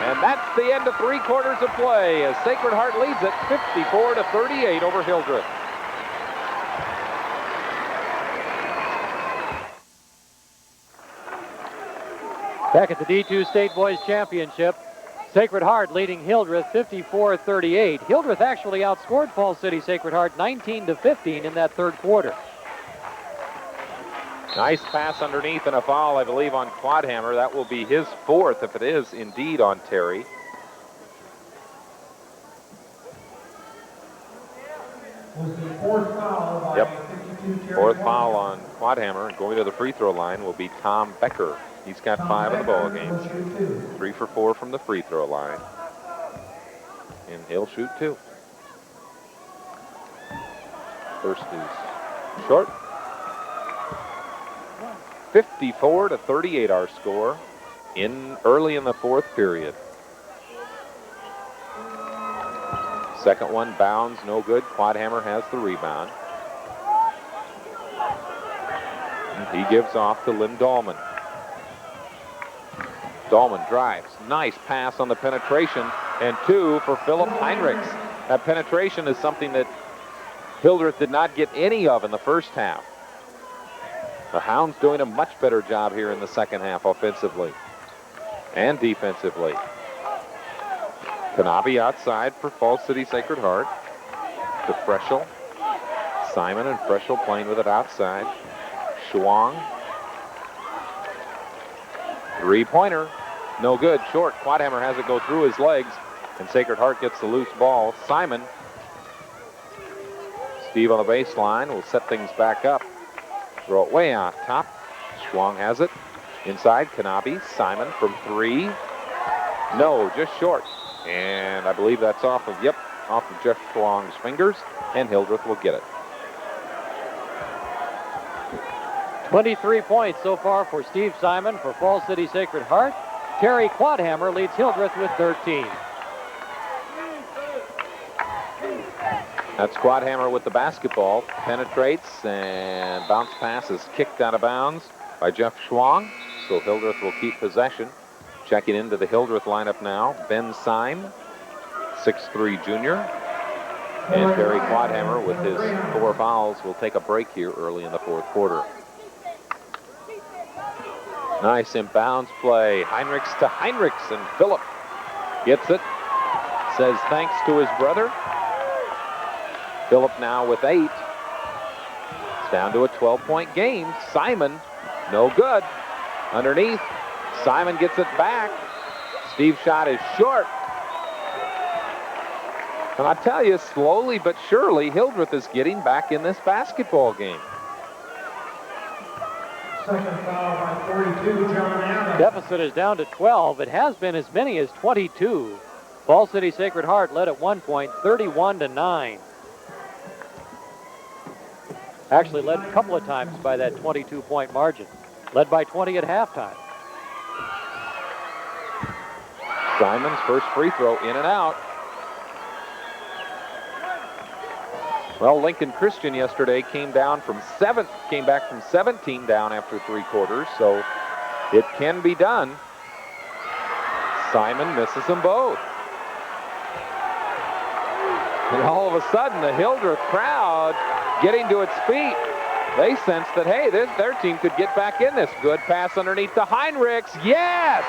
And that's the end of 3 quarters of play as Sacred Heart leads it 54-38 over Hildreth. Back at the D2 State Boys Championship, Sacred Heart leading Hildreth 54-38. Hildreth actually outscored Falls City Sacred Heart 19-15 in that third quarter. Nice pass underneath and a foul, I believe, on Quadhammer. That will be his 4th, if it is indeed on Terry. Was the 4th foul by 52 Terry 4th foul on Quadhammer, and going to the free throw line will be Tom Becker. He's got 5 in the ball game. 3 for 4 from the free throw line. And he'll shoot 2. First is short. 54-38 our score early in the 4th period. Second one bounds, no good. Quadhammer has the rebound. And he gives off to Lynn Dahlman. Dahlman drives. Nice pass on the penetration. And 2 for Philip Heinrichs. That penetration is something that Hildreth did not get any of in the first half. The Hounds doing a much better job here in the second half offensively and defensively. Kanabe outside for Falls City Sacred Heart. To Freschel. Simon and Freschel playing with it outside. Schwang. Three-pointer. No good. Short. Quadhammer has it go through his legs, and Sacred Heart gets the loose ball. Simon. Steve on the baseline will set things back up. Throw it way out top. Schwang has it. Inside, Kanabe. Simon from 3. No, just short. And I believe that's off of Jeff Schwang's fingers, and Hildreth will get it. 23 points so far for Steve Simon for Falls City Sacred Heart. Terry Quadhammer leads Hildreth with 13. That's Quadhammer with the basketball. Penetrates, and bounce pass is kicked out of bounds by Jeff Schwang. So Hildreth will keep possession. Checking into the Hildreth lineup now, Ben Syme, 6'3" junior. And Terry Quadhammer with his 4 fouls will take a break here early in the 4th quarter. Nice inbounds play. Heinrichs to Heinrichs, and Phillip gets it. Says thanks to his brother. Phillip now with 8. It's down to a 12-point game. Simon, no good. Underneath, Simon gets it back. Steve's shot is short. And I tell you, slowly but surely, Hildreth is getting back in this basketball game. Second foul by 42, John Adams. Deficit is down to 12. It has been as many as 22. Falls City Sacred Heart led at one point, 31-9. Actually led a couple of times by that 22-point margin. Led by 20 at halftime. Simon's first free throw in and out. Well, Lincoln Christian yesterday came back from 17 down after 3 quarters, so it can be done. Simon misses them both. And all of a sudden, the Hildreth crowd getting to its feet. They sense that, hey, their team could get back in this. Good pass underneath to Heinrichs. Yes!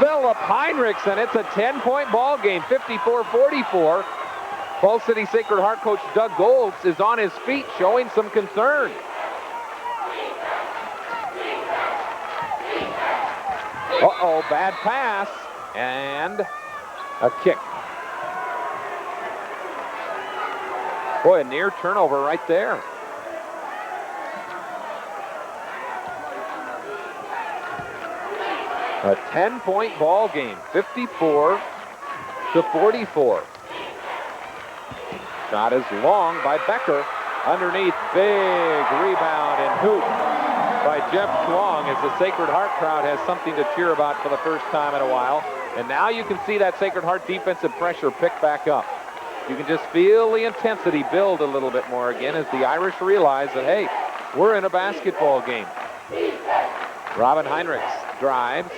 Philip Heinrichs, and it's a 10-point ball game, 54-44. Falls City Sacred Heart coach Doug Golds is on his feet showing some concern. Uh-oh, bad pass, and a kick. Boy, a near turnover right there. A 10-point ball game, 54-44. Shot is long by Becker. Underneath, big rebound and hoop by Jeff Schwang as the Sacred Heart crowd has something to cheer about for the first time in a while. And now you can see that Sacred Heart defensive pressure pick back up. You can just feel the intensity build a little bit more again as the Irish realize that, hey, we're in a basketball game. Robin Heinrichs drives,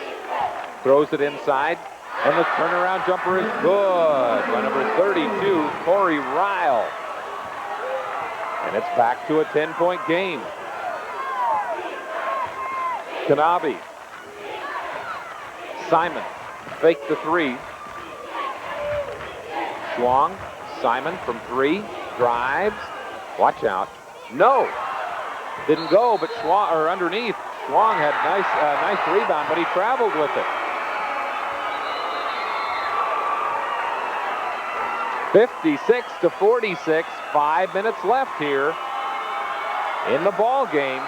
throws it inside, and the turnaround jumper is good by number 32, Corey Ryle. And it's back to a 10-point game. Kanabe. Simon, fake the three. Schwang, Simon from three, drives. Watch out. No. Didn't go, but Schwang, or underneath, Schwang had nice rebound, but he traveled with it. 56-46, 5 minutes left here in the ball game.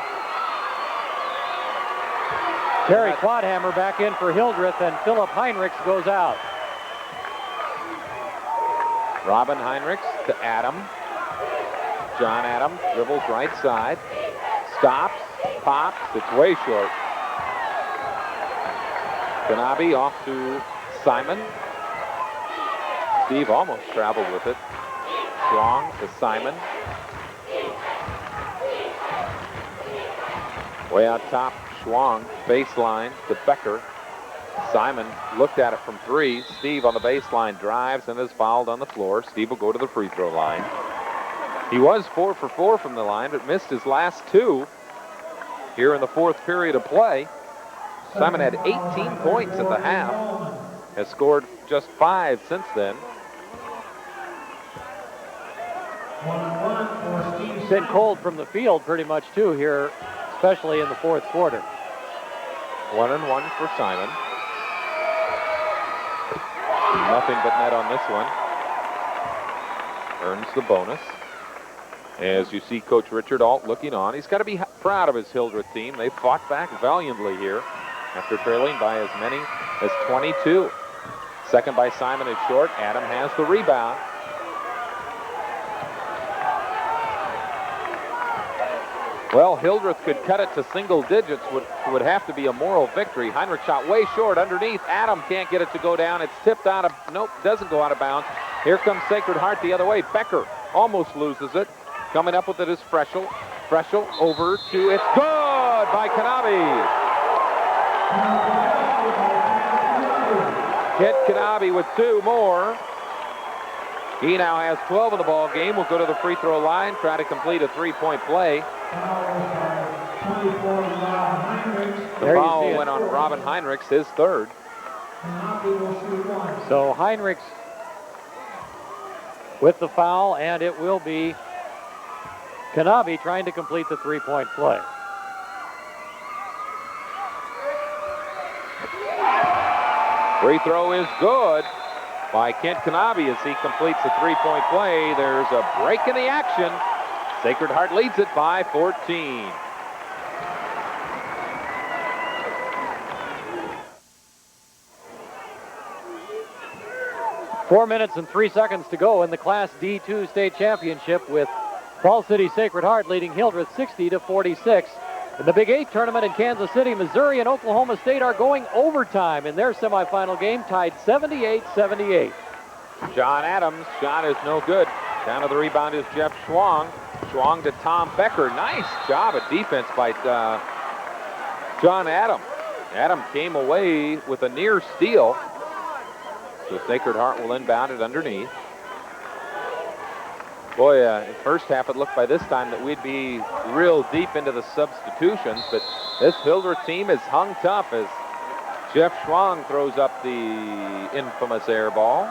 Terry Quadhammer back in for Hildreth, and Philip Heinrichs goes out. Robin Heinrichs to Adam. John Adam dribbles right side. Stops, pops, it's way short. Kanabe off to Simon. Steve almost traveled with it. Strong to Simon. Way out top, Schwang, baseline to Becker. Simon looked at it from three. Steve on the baseline drives and is fouled on the floor. Steve will go to the free throw line. He was 4 for 4 from the line, but missed his last two here in the fourth period of play. Simon had 18 points at the half, has scored just 5 since then. It's been cold from the field pretty much too here, especially in the fourth quarter. 1-1 for Simon. Nothing but net on this one. Earns the bonus. As you see Coach Richard Alt looking on. He's got to be proud of his Hildreth team. They fought back valiantly here after trailing by as many as 22. Second by Simon is short. Adam has the rebound. Well, Hildreth could cut it to single digits, would have to be a moral victory. Heinrich shot way short underneath. Adam can't get it to go down. It's tipped out of, nope, doesn't go out of bounds. Here comes Sacred Heart the other way. Becker almost loses it. Coming up with it is Freschel. Freschel over to, it's good by Kanabe. Kent Kanabe with 2 more. He now has 12 in the ball game. Will go to the free throw line, try to complete a 3-point play. The foul went on Robin Heinrichs, his third. So Heinrichs with the foul, and it will be Kanabe trying to complete the 3-point play. Free throw is good by Kent Kanabe as he completes the 3-point play. There's a break in the action. Sacred Heart leads it by 14. Four minutes and 3 seconds to go in the Class D2 state championship, with Fall City Sacred Heart leading Hildreth 60-46. In the Big 8 tournament in Kansas City, Missouri and Oklahoma State are going overtime in their semifinal game, tied 78-78. John Adams' shot is no good. Down to the rebound is Jeff Schwang. Schwang to Tom Becker. Nice job of defense by John Adam. Adam came away with a near steal. So Sacred Heart will inbound it underneath. Boy, in the first half it looked by this time that we'd be real deep into the substitutions, but this Hildreth team is hung tough as Jeff Schwang throws up the infamous air ball.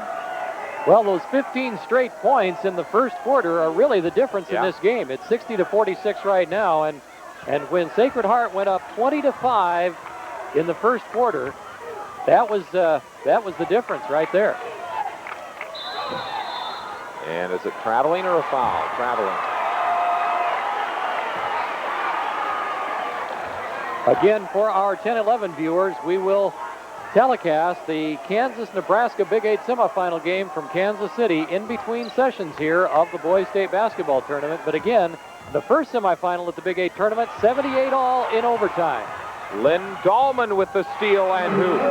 Well, those 15 straight points in the first quarter are really the difference in this game. It's 60-46 right now, and when Sacred Heart went up 20-5 in the first quarter, that was the difference right there. And is it traveling or a foul? Traveling. Again, for our 10-11 viewers, we will telecast the Kansas-Nebraska Big 8 semifinal game from Kansas City in between sessions here of the Boys State basketball tournament. But again, the first semifinal at the Big 8 tournament, 78 all in overtime. Lynn Dahlman with the steal and hoop.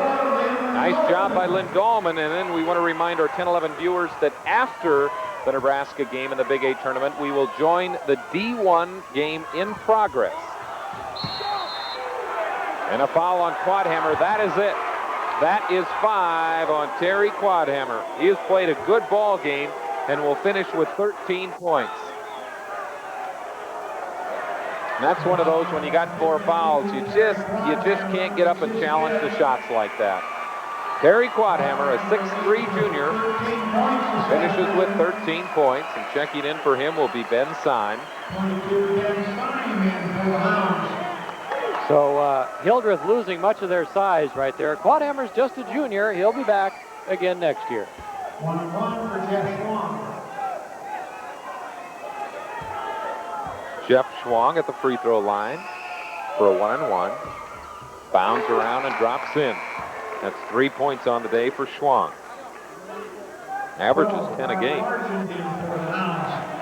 Nice job by Lynn Dahlman. And then we want to remind our 10-11 viewers that after the Nebraska game in the Big 8 tournament, we will join the D1 game in progress. And a foul on Quadhammer. That is it. That is 5 on Terry Quadhammer. He has played a good ball game and will finish with 13 points. And that's one of those when you got 4 fouls, you just can't get up and challenge the shots like that. Terry Quadhammer, a 6'3" junior, finishes with 13 points, and checking in for him will be Ben Syme. So Hildreth losing much of their size right there. Quadhammer's just a junior. He'll be back again next year. 1-1 for Jeff Schwang. Jeff Schwang at the free throw line for a 1-and-1. Bounds around and drops in. That's 3 points on the day for Schwang. Averages 10 a game.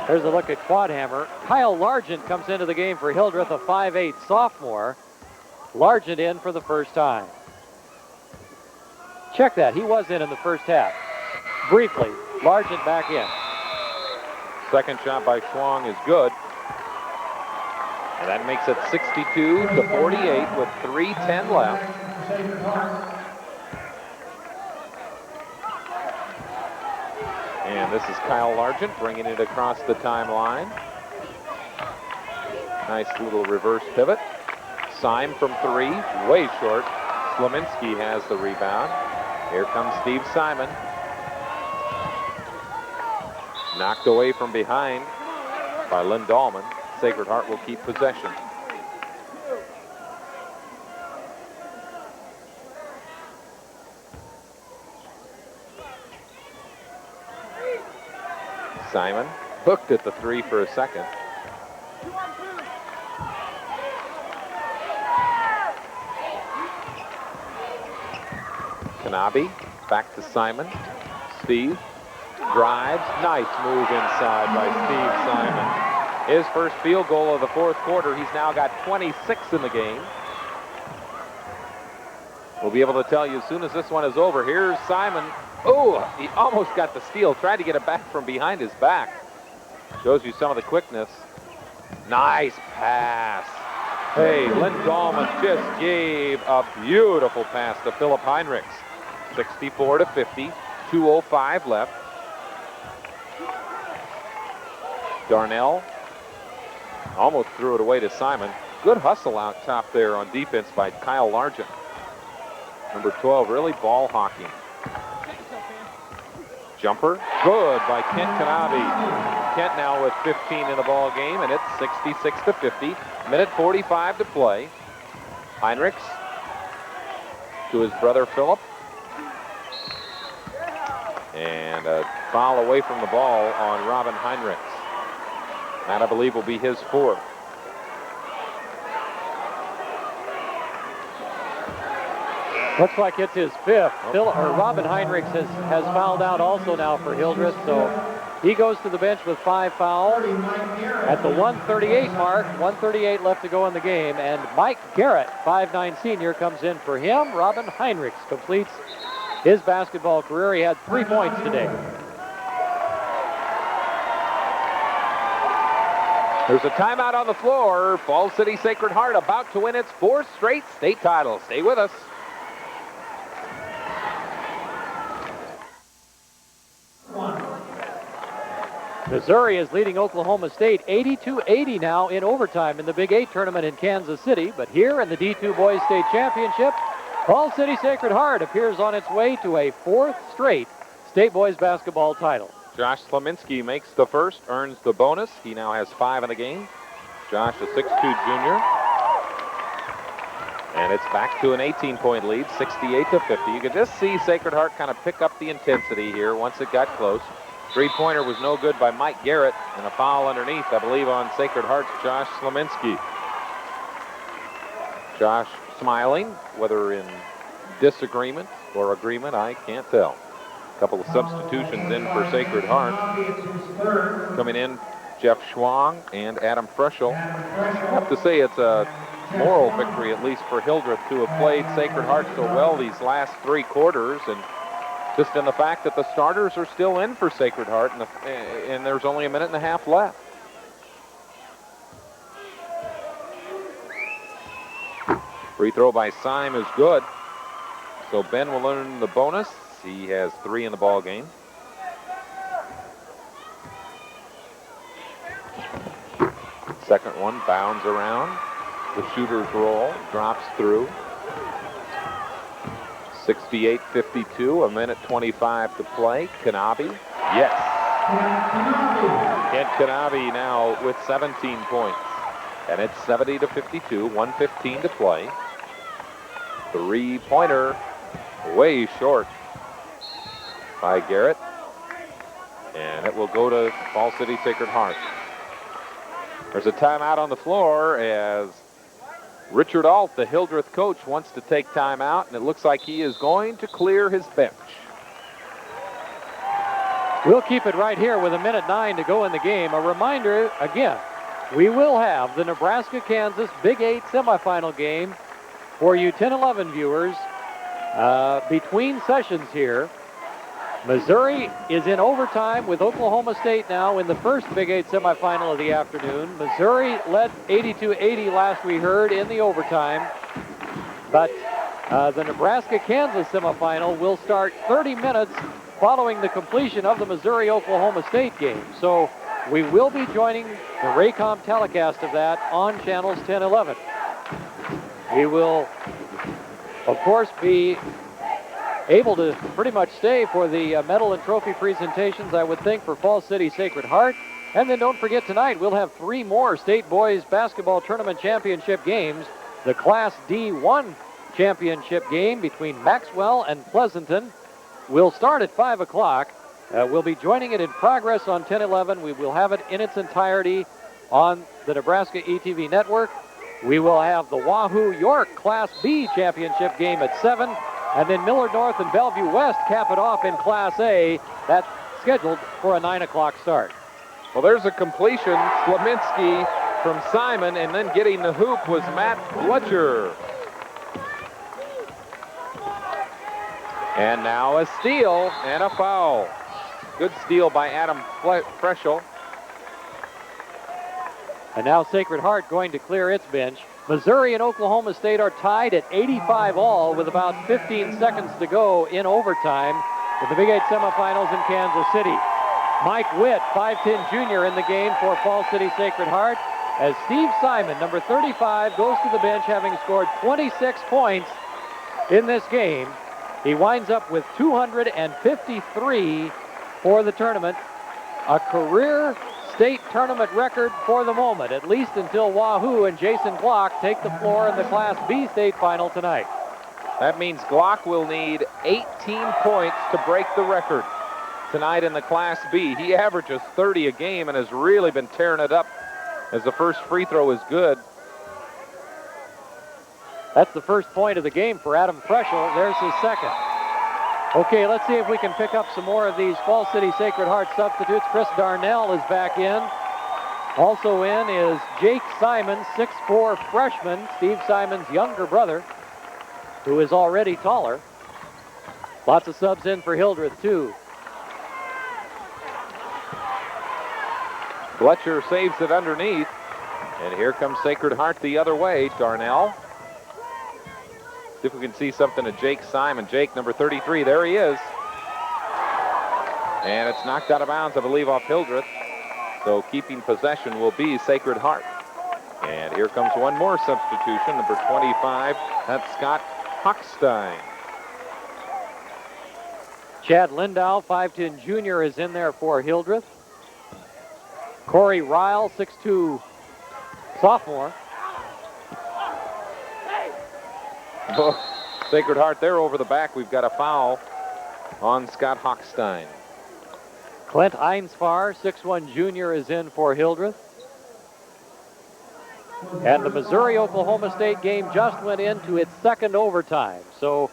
There's a look at Quadhammer. Kyle Largent comes into the game for Hildreth, a 5'8" sophomore. Largent in for the first time. Check that. He was in the first half. Briefly, Largent back in. Second shot by Schwang is good. And that makes it 62-48 with 3:10 left. And this is Kyle Largent bringing it across the timeline. Nice little reverse pivot. Syme from 3, way short. Slominski has the rebound. Here comes Steve Simon. Knocked away from behind by Lynn Dahlman. Sacred Heart will keep possession. Simon hooked at the 3 for a second. Kanabi back to Simon. Steve drives. Nice move inside by Steve Simon. His first field goal of the fourth quarter. He's now got 26 in the game. We'll be able to tell you as soon as this one is over. Here's Simon. Oh, he almost got the steal. Tried to get it back from behind his back. Shows you some of the quickness. Nice pass. Hey, Lynn Dahlman just gave a beautiful pass to Philip Heinrichs. 64-50, 2:05 left. Darnell almost threw it away to Simon. Good hustle out top there on defense by Kyle Largent. Number 12 really ball hawking. Jumper, good by Kent Kanabi. Kent now with 15 in the ball game, and it's 66-50. Minute 45 to play. Heinrichs to his brother Philip. And a foul away from the ball on Robin Heinrichs. That, I believe, will be his 4th. Looks like it's his 5th. Robin Heinrichs has fouled out also now for Hildreth, so he goes to the bench with 5 fouls. At the 1:38 mark, 1:38 left to go in the game, and Mike Garrett, 5'9" senior, comes in for him. Robin Heinrichs completes his basketball career. He had 3 points today. There's a timeout on the floor. Falls City Sacred Heart about to win its 4th straight state title. Stay with us. Missouri is leading Oklahoma State 82-80 now in overtime in the Big 8 tournament in Kansas City. But here in the D2 Boys State Championship, Falls City Sacred Heart appears on its way to a 4th straight state boys basketball title. Josh Slominski makes the first, earns the bonus. He now has 5 in the game. Josh, a 6'2" junior. And it's back to an 18-point lead, 68-50. You could just see Sacred Heart kind of pick up the intensity here once it got close. Three-pointer was no good by Mike Garrett, and a foul underneath, I believe, on Sacred Heart's Josh Slominski. Josh smiling, whether in disagreement or agreement, I can't tell. A couple of substitutions in for Sacred Heart. Coming in, Jeff Schwang and Adam Freschel. I have to say it's a moral victory, at least for Hildreth, to have played Sacred Heart so well these last 3 quarters, and just in the fact that the starters are still in for Sacred Heart, and there's only a minute and a half left. Free throw by Syme is good. So Ben will earn the bonus. He has 3 in the ball game. Second one bounds around. The shooter's roll drops through. 68-52, a minute 25 to play. Kanabe, yes. Kent Kanabe now with 17 points. And it's 70-52, 1:15 to play. 3-pointer, way short by Garrett. And it will go to Fall City Sacred Heart. There's a timeout on the floor as Richard Alt, the Hildreth coach, wants to take timeout, and it looks like he is going to clear his bench. We'll keep it right here with a minute 9 to go in the game. A reminder, again, we will have the Nebraska-Kansas Big 8 semifinal game for you 10-11 viewers between sessions here. Missouri is in overtime with Oklahoma State now in the first Big 8 semifinal of the afternoon. Missouri led 82-80 last we heard in the overtime. But the Nebraska-Kansas semifinal will start 30 minutes following the completion of the Missouri-Oklahoma State game. So we will be joining the Raycom telecast of that on channels 10-11. We will, of course, be able to pretty much stay for the medal and trophy presentations, I would think, for Fall City Sacred Heart. And then don't forget, tonight we'll have 3 more State Boys Basketball Tournament Championship games. The Class D1 Championship game between Maxwell and Pleasanton will start at 5 o'clock. We'll be joining it in progress on 10-11. We will have it in its entirety on the Nebraska ETV network. We will have the Wahoo York Class B Championship game at 7. And then Millard North and Bellevue West cap it off in Class A. That's scheduled for a 9 o'clock start. Well, there's a completion. Slaminski from Simon, and then getting the hoop was Matt Fletcher. And now a steal and a foul. Good steal by Adam Freschel. And now Sacred Heart going to clear its bench. Missouri and Oklahoma State are tied at 85 all with about 15 seconds to go in overtime in the Big 8 semifinals in Kansas City. Mike Witt, 5'10" junior, in the game for Fall City Sacred Heart, as Steve Simon, number 35, goes to the bench having scored 26 points in this game. He winds up with 253 for the tournament, a career state tournament record for the moment, at least until Wahoo and Jason Glock take the floor in the Class B state final tonight. That means Glock will need 18 points to break the record tonight in the Class B. He averages 30 a game and has really been tearing it up as the first free throw is good. That's the first point of the game for Adam Freschel. There's his second. Okay, let's see if we can pick up some more of these Fall City Sacred Heart substitutes. Chris Darnell is back in. Also in is Jake Simon, 6'4" freshman, Steve Simon's younger brother, who is already taller. Lots of subs in for Hildreth, too. Fletcher saves it underneath. And here comes Sacred Heart the other way. Darnell. See if we can see something of Jake Simon. Jake, number 33, there he is. And it's knocked out of bounds, I believe, off Hildreth. So keeping possession will be Sacred Heart. And here comes one more substitution, number 25. That's Scott Hochstein. Chad Lindow, 5'10" junior, is in there for Hildreth. Corey Ryle, 6'2" sophomore. Oh, Sacred Heart there over the back. We've got a foul on Scott Hochstein. Clint Einsfar, 6'1" junior, is in for Hildreth. And the Missouri-Oklahoma State game just went into its second overtime. So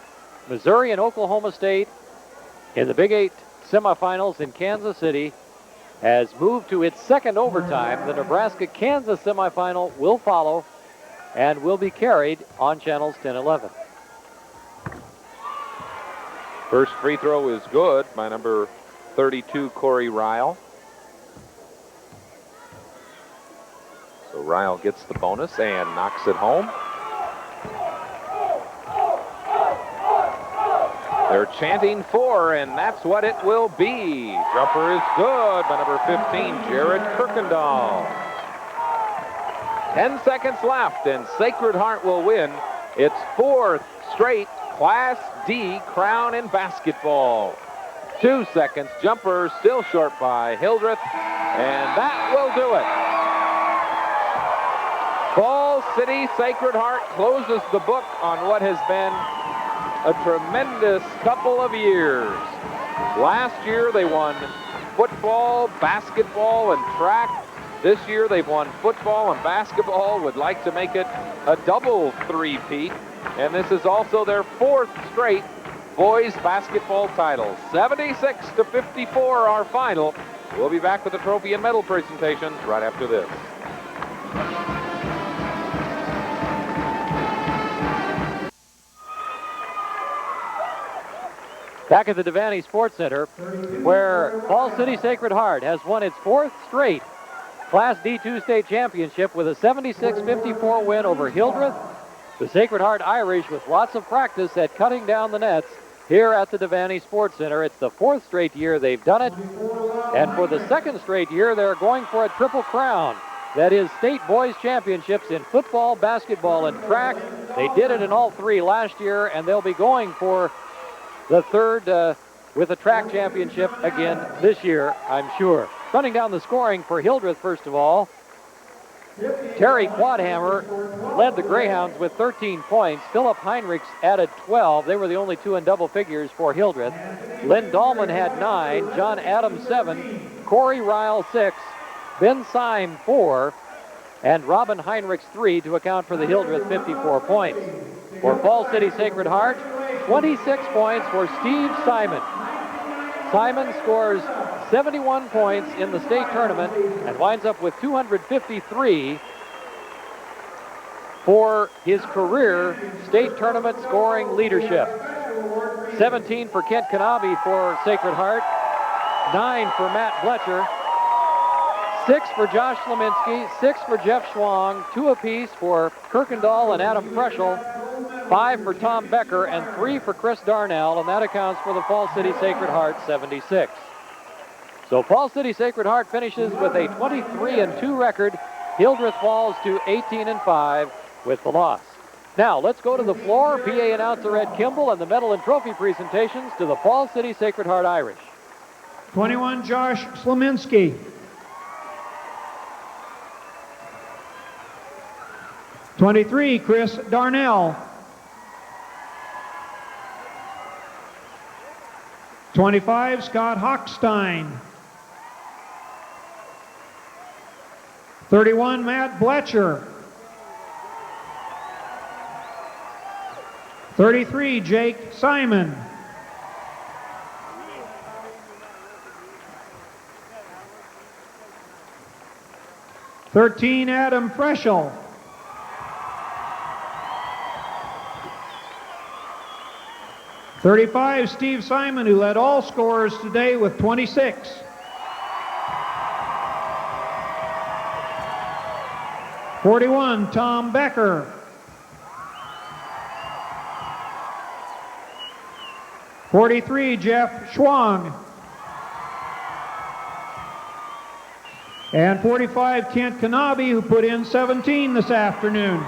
Missouri and Oklahoma State in the Big 8 semifinals in Kansas City has moved to its second overtime. The Nebraska-Kansas semifinal will follow and will be carried on channels 10-11. First free throw is good by number 32, Corey Ryle. So Ryle gets the bonus and knocks it home. They're chanting 4, and that's what it will be. Jumper is good by number 15, Jared Kirkendall. 10 seconds left, and Sacred Heart will win its 4th straight Class D crown in basketball. 2 seconds. Jumper still short by Hildreth, and that will do it. Fall City Sacred Heart closes the book on what has been a tremendous couple of years. Last year they won football, basketball, and track. This year they've won football and basketball, would like to make it a double three-peat. And this is also their 4th straight boys basketball title. 76-54 our final. We'll be back with the trophy and medal presentations right after this. Back at the Devaney Sports Center, where Fall City Sacred Heart has won its 4th straight Class D2 state championship with a 76-54 win over Hildreth. The Sacred Heart Irish with lots of practice at cutting down the nets here at the Devaney Sports Center. It's the 4th straight year they've done it. And for the 2nd straight year, they're going for a triple crown. That is state boys championships in football, basketball, and track. They did it in all 3 last year, and they'll be going for the 3rd with a track championship again this year, I'm sure. Running down the scoring for Hildreth, first of all, Terry Quadhammer led the Greyhounds with 13 points. Philip Heinrichs added 12. They were the only 2 in double figures for Hildreth. Lynn Dahlman had 9. John Adams 7. Corey Ryle 6. Ben Syme 4. And Robin Heinrichs 3 to account for the Hildreth 54 points. For Fall City Sacred Heart, 26 points for Steve Simon. Simon scores 71 points in the state tournament and winds up with 253 for his career state tournament scoring leadership. 17 for Kent Kanabe for Sacred Heart, 9 for Matt Bletcher, 6 for Josh Leminski, 6 for Jeff Schwang, 2 apiece for Kirkendall and Adam Freschel, 5 for Tom Becker, and 3 for Chris Darnell, and that accounts for the Fall City Sacred Heart 76. So Fall City Sacred Heart finishes with a 23-2 record. Hildreth falls to 18-5 with the loss. Now let's go to the floor. PA announcer Ed Kimball and the medal and trophy presentations to the Fall City Sacred Heart Irish. 21, Josh Sleminski. 23, Chris Darnell. 25, Scott Hochstein. 31, Matt Bletcher. 33, Jake Simon. 13, Adam Freschel. 35, Steve Simon, who led all scorers today with 26. 41, Tom Becker. 43, Jeff Schwang. And 45, Kent Kanabe, who put in 17 this afternoon.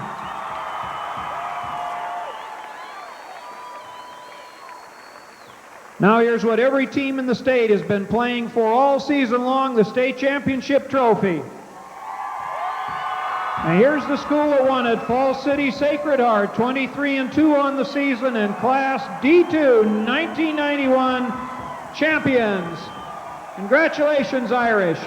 Now here's what every team in the state has been playing for all season long, the state championship trophy. And here's the school that won it, Fall City Sacred Heart, 23-2 on the season, and Class D2 1991 champions. Congratulations, Irish.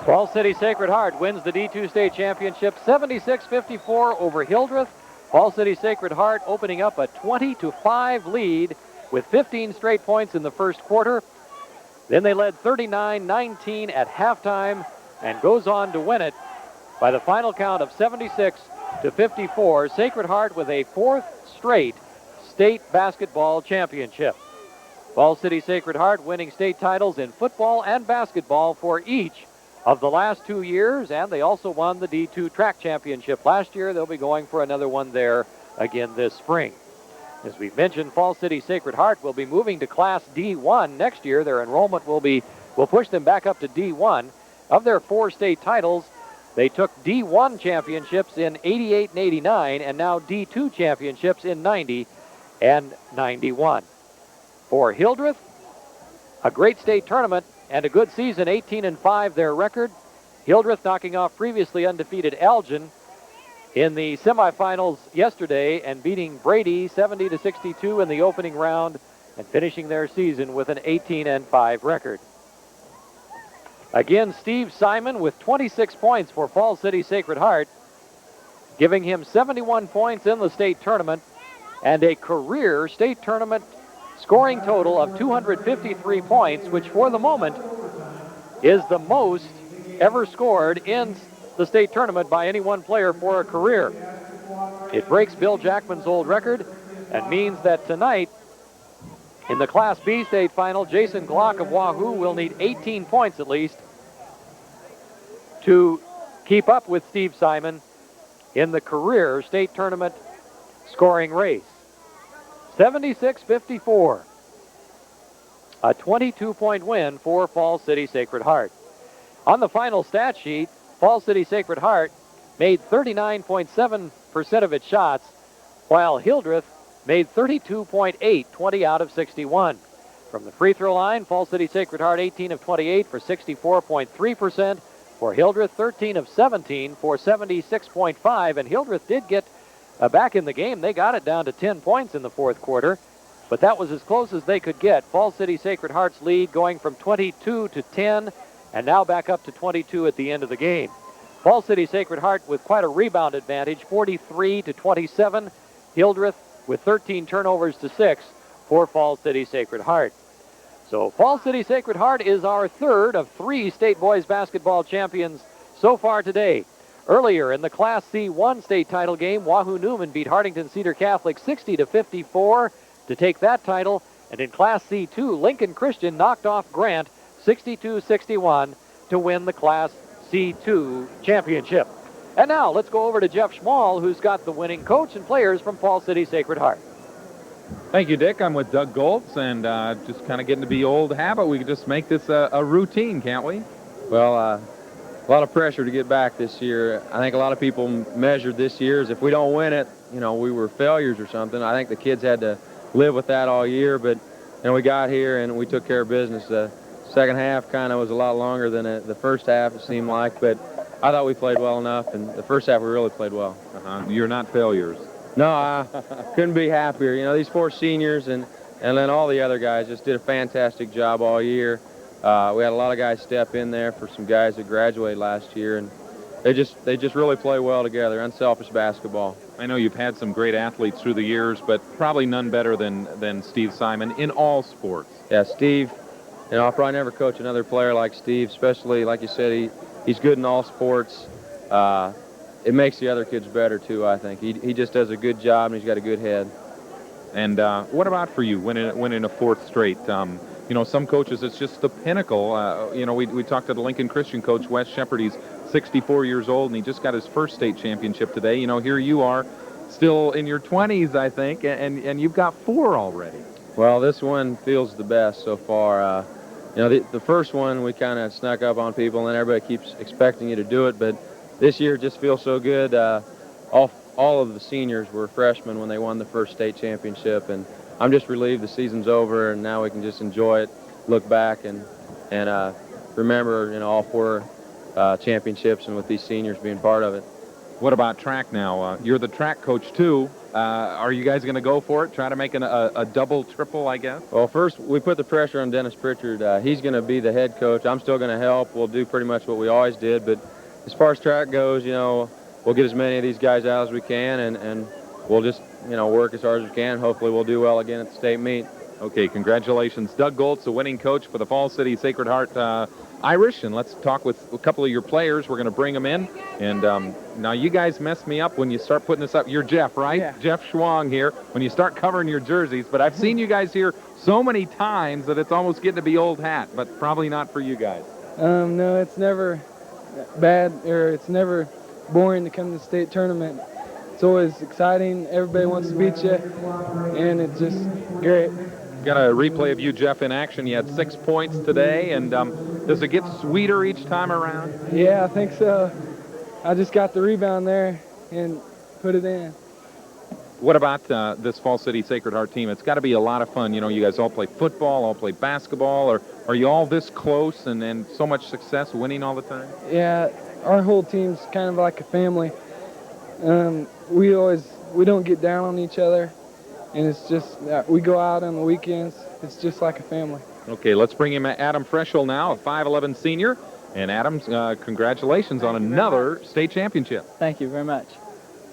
Falls City Sacred Heart wins the D2 state championship 76-54 over Hildreth. Falls City Sacred Heart opening up a 20-5 lead with 15 straight points in the first quarter. Then they led 39-19 at halftime and goes on to win it by the final count of 76-54. Sacred Heart with a 4th straight state basketball championship. Falls City Sacred Heart winning state titles in football and basketball for each of the last 2 years, and they also won the D2 track championship last year. They'll be going for another one there again this spring. As we mentioned, Falls City Sacred Heart will be moving to Class D1 next year. Their enrollment will push them back up to D1. Of their 4 state titles, they took D1 championships in 88 and 89, and now D2 championships in 90 and 91. For Hildreth, a great state tournament and a good season, 18-5 their record. Hildreth knocking off previously undefeated Elgin in the semifinals yesterday and beating Brady 70-62 in the opening round and finishing their season with an 18-5 record. Again, Steve Simon with 26 points for Falls City Sacred Heart, giving him 71 points in the state tournament and a career state tournament scoring total of 253 points, which for the moment is the most ever scored in the state tournament by any one player for a career. It breaks Bill Jackman's old record and means that tonight in the Class B state final, Jason Glock of Wahoo will need 18 points at least to keep up with Steve Simon in the career state tournament scoring race. 76-54. A 22-point win for Falls City Sacred Heart. On the final stat sheet, Falls City Sacred Heart made 39.7% of its shots, while Hildreth made 32.8, 20 out of 61. From the free throw line, Falls City Sacred Heart 18 of 28 for 64.3%. For Hildreth, 13 of 17 for 76.5. And Hildreth did get back in the game. They got it down to 10 points in the fourth quarter, but that was as close as they could get. Falls City Sacred Heart's lead going from 22 to 10, and now back up to 22 at the end of the game. Falls City Sacred Heart with quite a rebound advantage, 43-27. Hildreth with 13 turnovers to 6 for Falls City Sacred Heart. So Falls City Sacred Heart is our third of 3 state boys basketball champions so far today. Earlier in the Class C1 state title game, Wahoo Newman beat Hartington Cedar Catholic 60-54 to take that title. And in Class C2, Lincoln Christian knocked off Grant 62-61 to win the Class C2 championship. And now let's go over to Jeff Schmall, who's got the winning coach and players from Falls City Sacred Heart. Thank you, Dick. I'm with Doug Goltz, and just kind of getting to be old habit. We could just make this a routine, can't we? Well, a lot of pressure to get back this year. I think a lot of people measured this year as if we don't win it, we were failures or something. I think the kids had to live with that all year, but we got here and we took care of business. The second half kind of was a lot longer than the first half, it seemed like, but I thought we played well enough, and the first half we really played well. You're not failures. No, I couldn't be happier. These 4 seniors and then all the other guys just did a fantastic job all year. We had a lot of guys step in there for some guys that graduated last year, and they just really play well together, unselfish basketball. I know you've had some great athletes through the years, but probably none better than Steve Simon in all sports. Yeah, Steve, I'll probably never coach another player like Steve, especially, like you said, he's good in all sports. It makes the other kids better, too, I think. He just does a good job, and he's got a good head. And what about for you, winning a 4th straight? Some coaches, it's just the pinnacle. We talked to the Lincoln Christian coach, Wes Shepard. He's 64 years old, and he just got his first state championship today. Here you are, still in your 20s, I think, and you've got 4 already. Well, this one feels the best so far. The first one, we kind of snuck up on people, and everybody keeps expecting you to do it, but this year just feels so good. All of the seniors were freshmen when they won the first state championship, and I'm just relieved the season's over, and now we can just enjoy it, look back, and remember, all 4 championships, and with these seniors being part of it. What about track now? You're the track coach, too. Are you guys going to go for it? Try to make a double, triple, I guess? Well, first, we put the pressure on Dennis Pritchard. He's going to be the head coach. I'm still going to help. We'll do pretty much what we always did. But as far as track goes, you know, we'll get as many of these guys out as we can, and we'll just, you know, work as hard as we can. Hopefully we'll do well again at the state meet. Okay, congratulations. Doug Goltz, the winning coach for the Falls City Sacred Heart Irish, and let's talk with a couple of your players. We're going to bring them in. And now you guys mess me up when you start putting this up. You're Jeff, right? Yeah. Jeff Schwang here, when you start covering your jerseys. But I've seen you guys here so many times that it's almost getting to be old hat, but probably not for you guys. No, it's never bad, or it's never boring to come to the state tournament. It's always exciting. Everybody wants to beat you, and it's just great. Got a replay of you, Jeff, in action. You had 6 points today, and does it get sweeter each time around? Yeah, I think so. I just got the rebound there and put it in. What about this Falls City Sacred Heart team? It's got to be a lot of fun. You know, you guys all play football, all play basketball, or are you all this close and so much success, winning all the time? Yeah, our whole team's kind of like a family. We don't get down on each other, and it's just we go out on the weekends. It's just like a family. Okay, let's bring in Adam Freschel now, a 5'11 senior. And Adam, congratulations on another state championship. Thank you very much.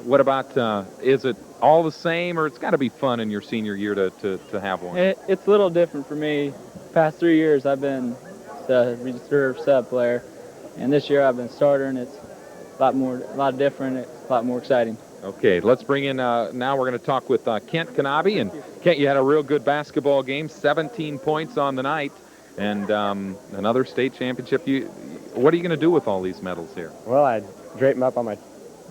What about, is it all the same, or it's got to be fun in your senior year to have one? It's a little different for me. Past 3 years I've been the reserve sub player, and this year I've been starter, and it's a lot different. It's a lot more exciting. Okay, let's bring in, now we're going to talk with Kent Kanabe. And Kent, you had a real good basketball game, 17 points on the night, and another state championship. What are you going to do with all these medals here? Well, I drape them up on my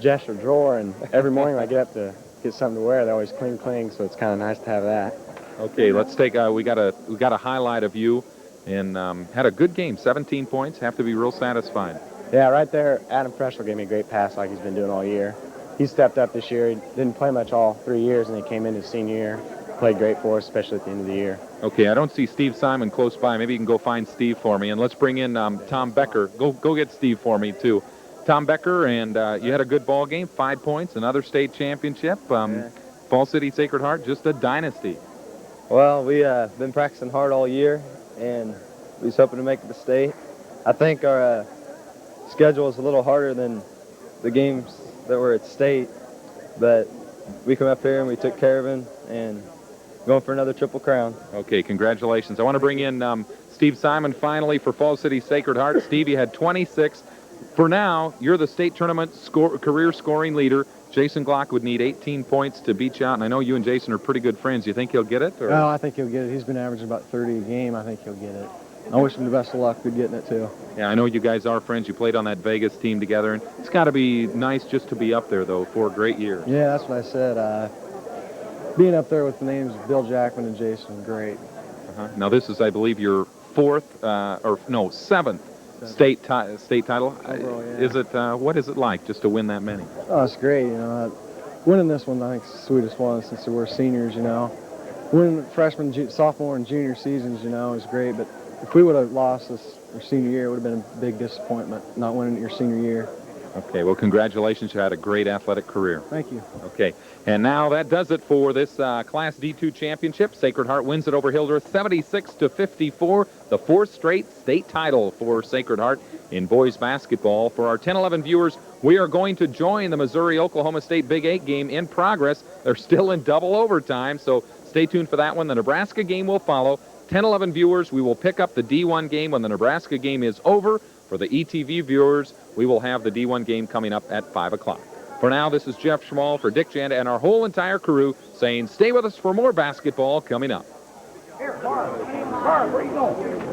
dresser drawer, and every morning when I get up to get something to wear, they always cling, so it's kind of nice to have that. Okay, let's take, we got a highlight of you, and had a good game, 17 points, have to be real satisfied. Yeah, right there, Adam Freschel gave me a great pass like he's been doing all year. He stepped up this year. He didn't play much all 3 years, and he came in his senior year. Played great for us, especially at the end of the year. Okay, I don't see Steve Simon close by. Maybe you can go find Steve for me. And let's bring in Tom Becker. Go get Steve for me, too. Tom Becker, and you had a good ball game, 5 points, another state championship. Falls City Sacred Heart, just a dynasty. Well, we been practicing hard all year, and we was hoping to make it to state. I think our schedule is a little harder than the games that were at state, but we come up here and we took care of him and going for another Triple Crown. Okay, congratulations. I want to bring in Steve Simon finally for Falls City Sacred Heart. Steve, you had 26. For now, you're the state tournament career scoring leader. Jason Glock would need 18 points to beat you out, and I know you and Jason are pretty good friends. You think he'll get it? Or? Well, I think he'll get it. He's been averaging about 30 a game. I think he'll get it. I wish him the best of luck with getting it, too. Yeah, I know you guys are friends. You played on that Vegas team together, and it's got to be nice just to be up there, though, for a great year. Yeah, that's what I said. Being up there with the names of Bill Jackman and Jason, great. Now, this is, I believe, your seventh state title. Overall, yeah. Is it? What is it like just to win that many? Oh, it's great. You know, winning this one, I think, is the sweetest one since we're seniors. You know, winning freshman, sophomore, and junior seasons, you know, is great. But if we would have lost this our senior year, it would have been a big disappointment not winning it your senior year. Okay, well, congratulations. You had a great athletic career. Thank you. Okay, and now that does it for this Class D2 championship. Sacred Heart wins it over Hildreth 76-54, the fourth straight state title for Sacred Heart in boys basketball. For our 10-11 viewers, we are going to join the Missouri-Oklahoma State Big 8 game in progress. They're still in double overtime, so stay tuned for that one. The Nebraska game will follow. 10-11 viewers, we will pick up the D1 game when the Nebraska game is over. For the ETV viewers, we will have the D1 game coming up at 5 o'clock. For now, this is Jeff Schmal for Dick Janda and our whole entire crew saying stay with us for more basketball coming up. Here, Mark, where you going?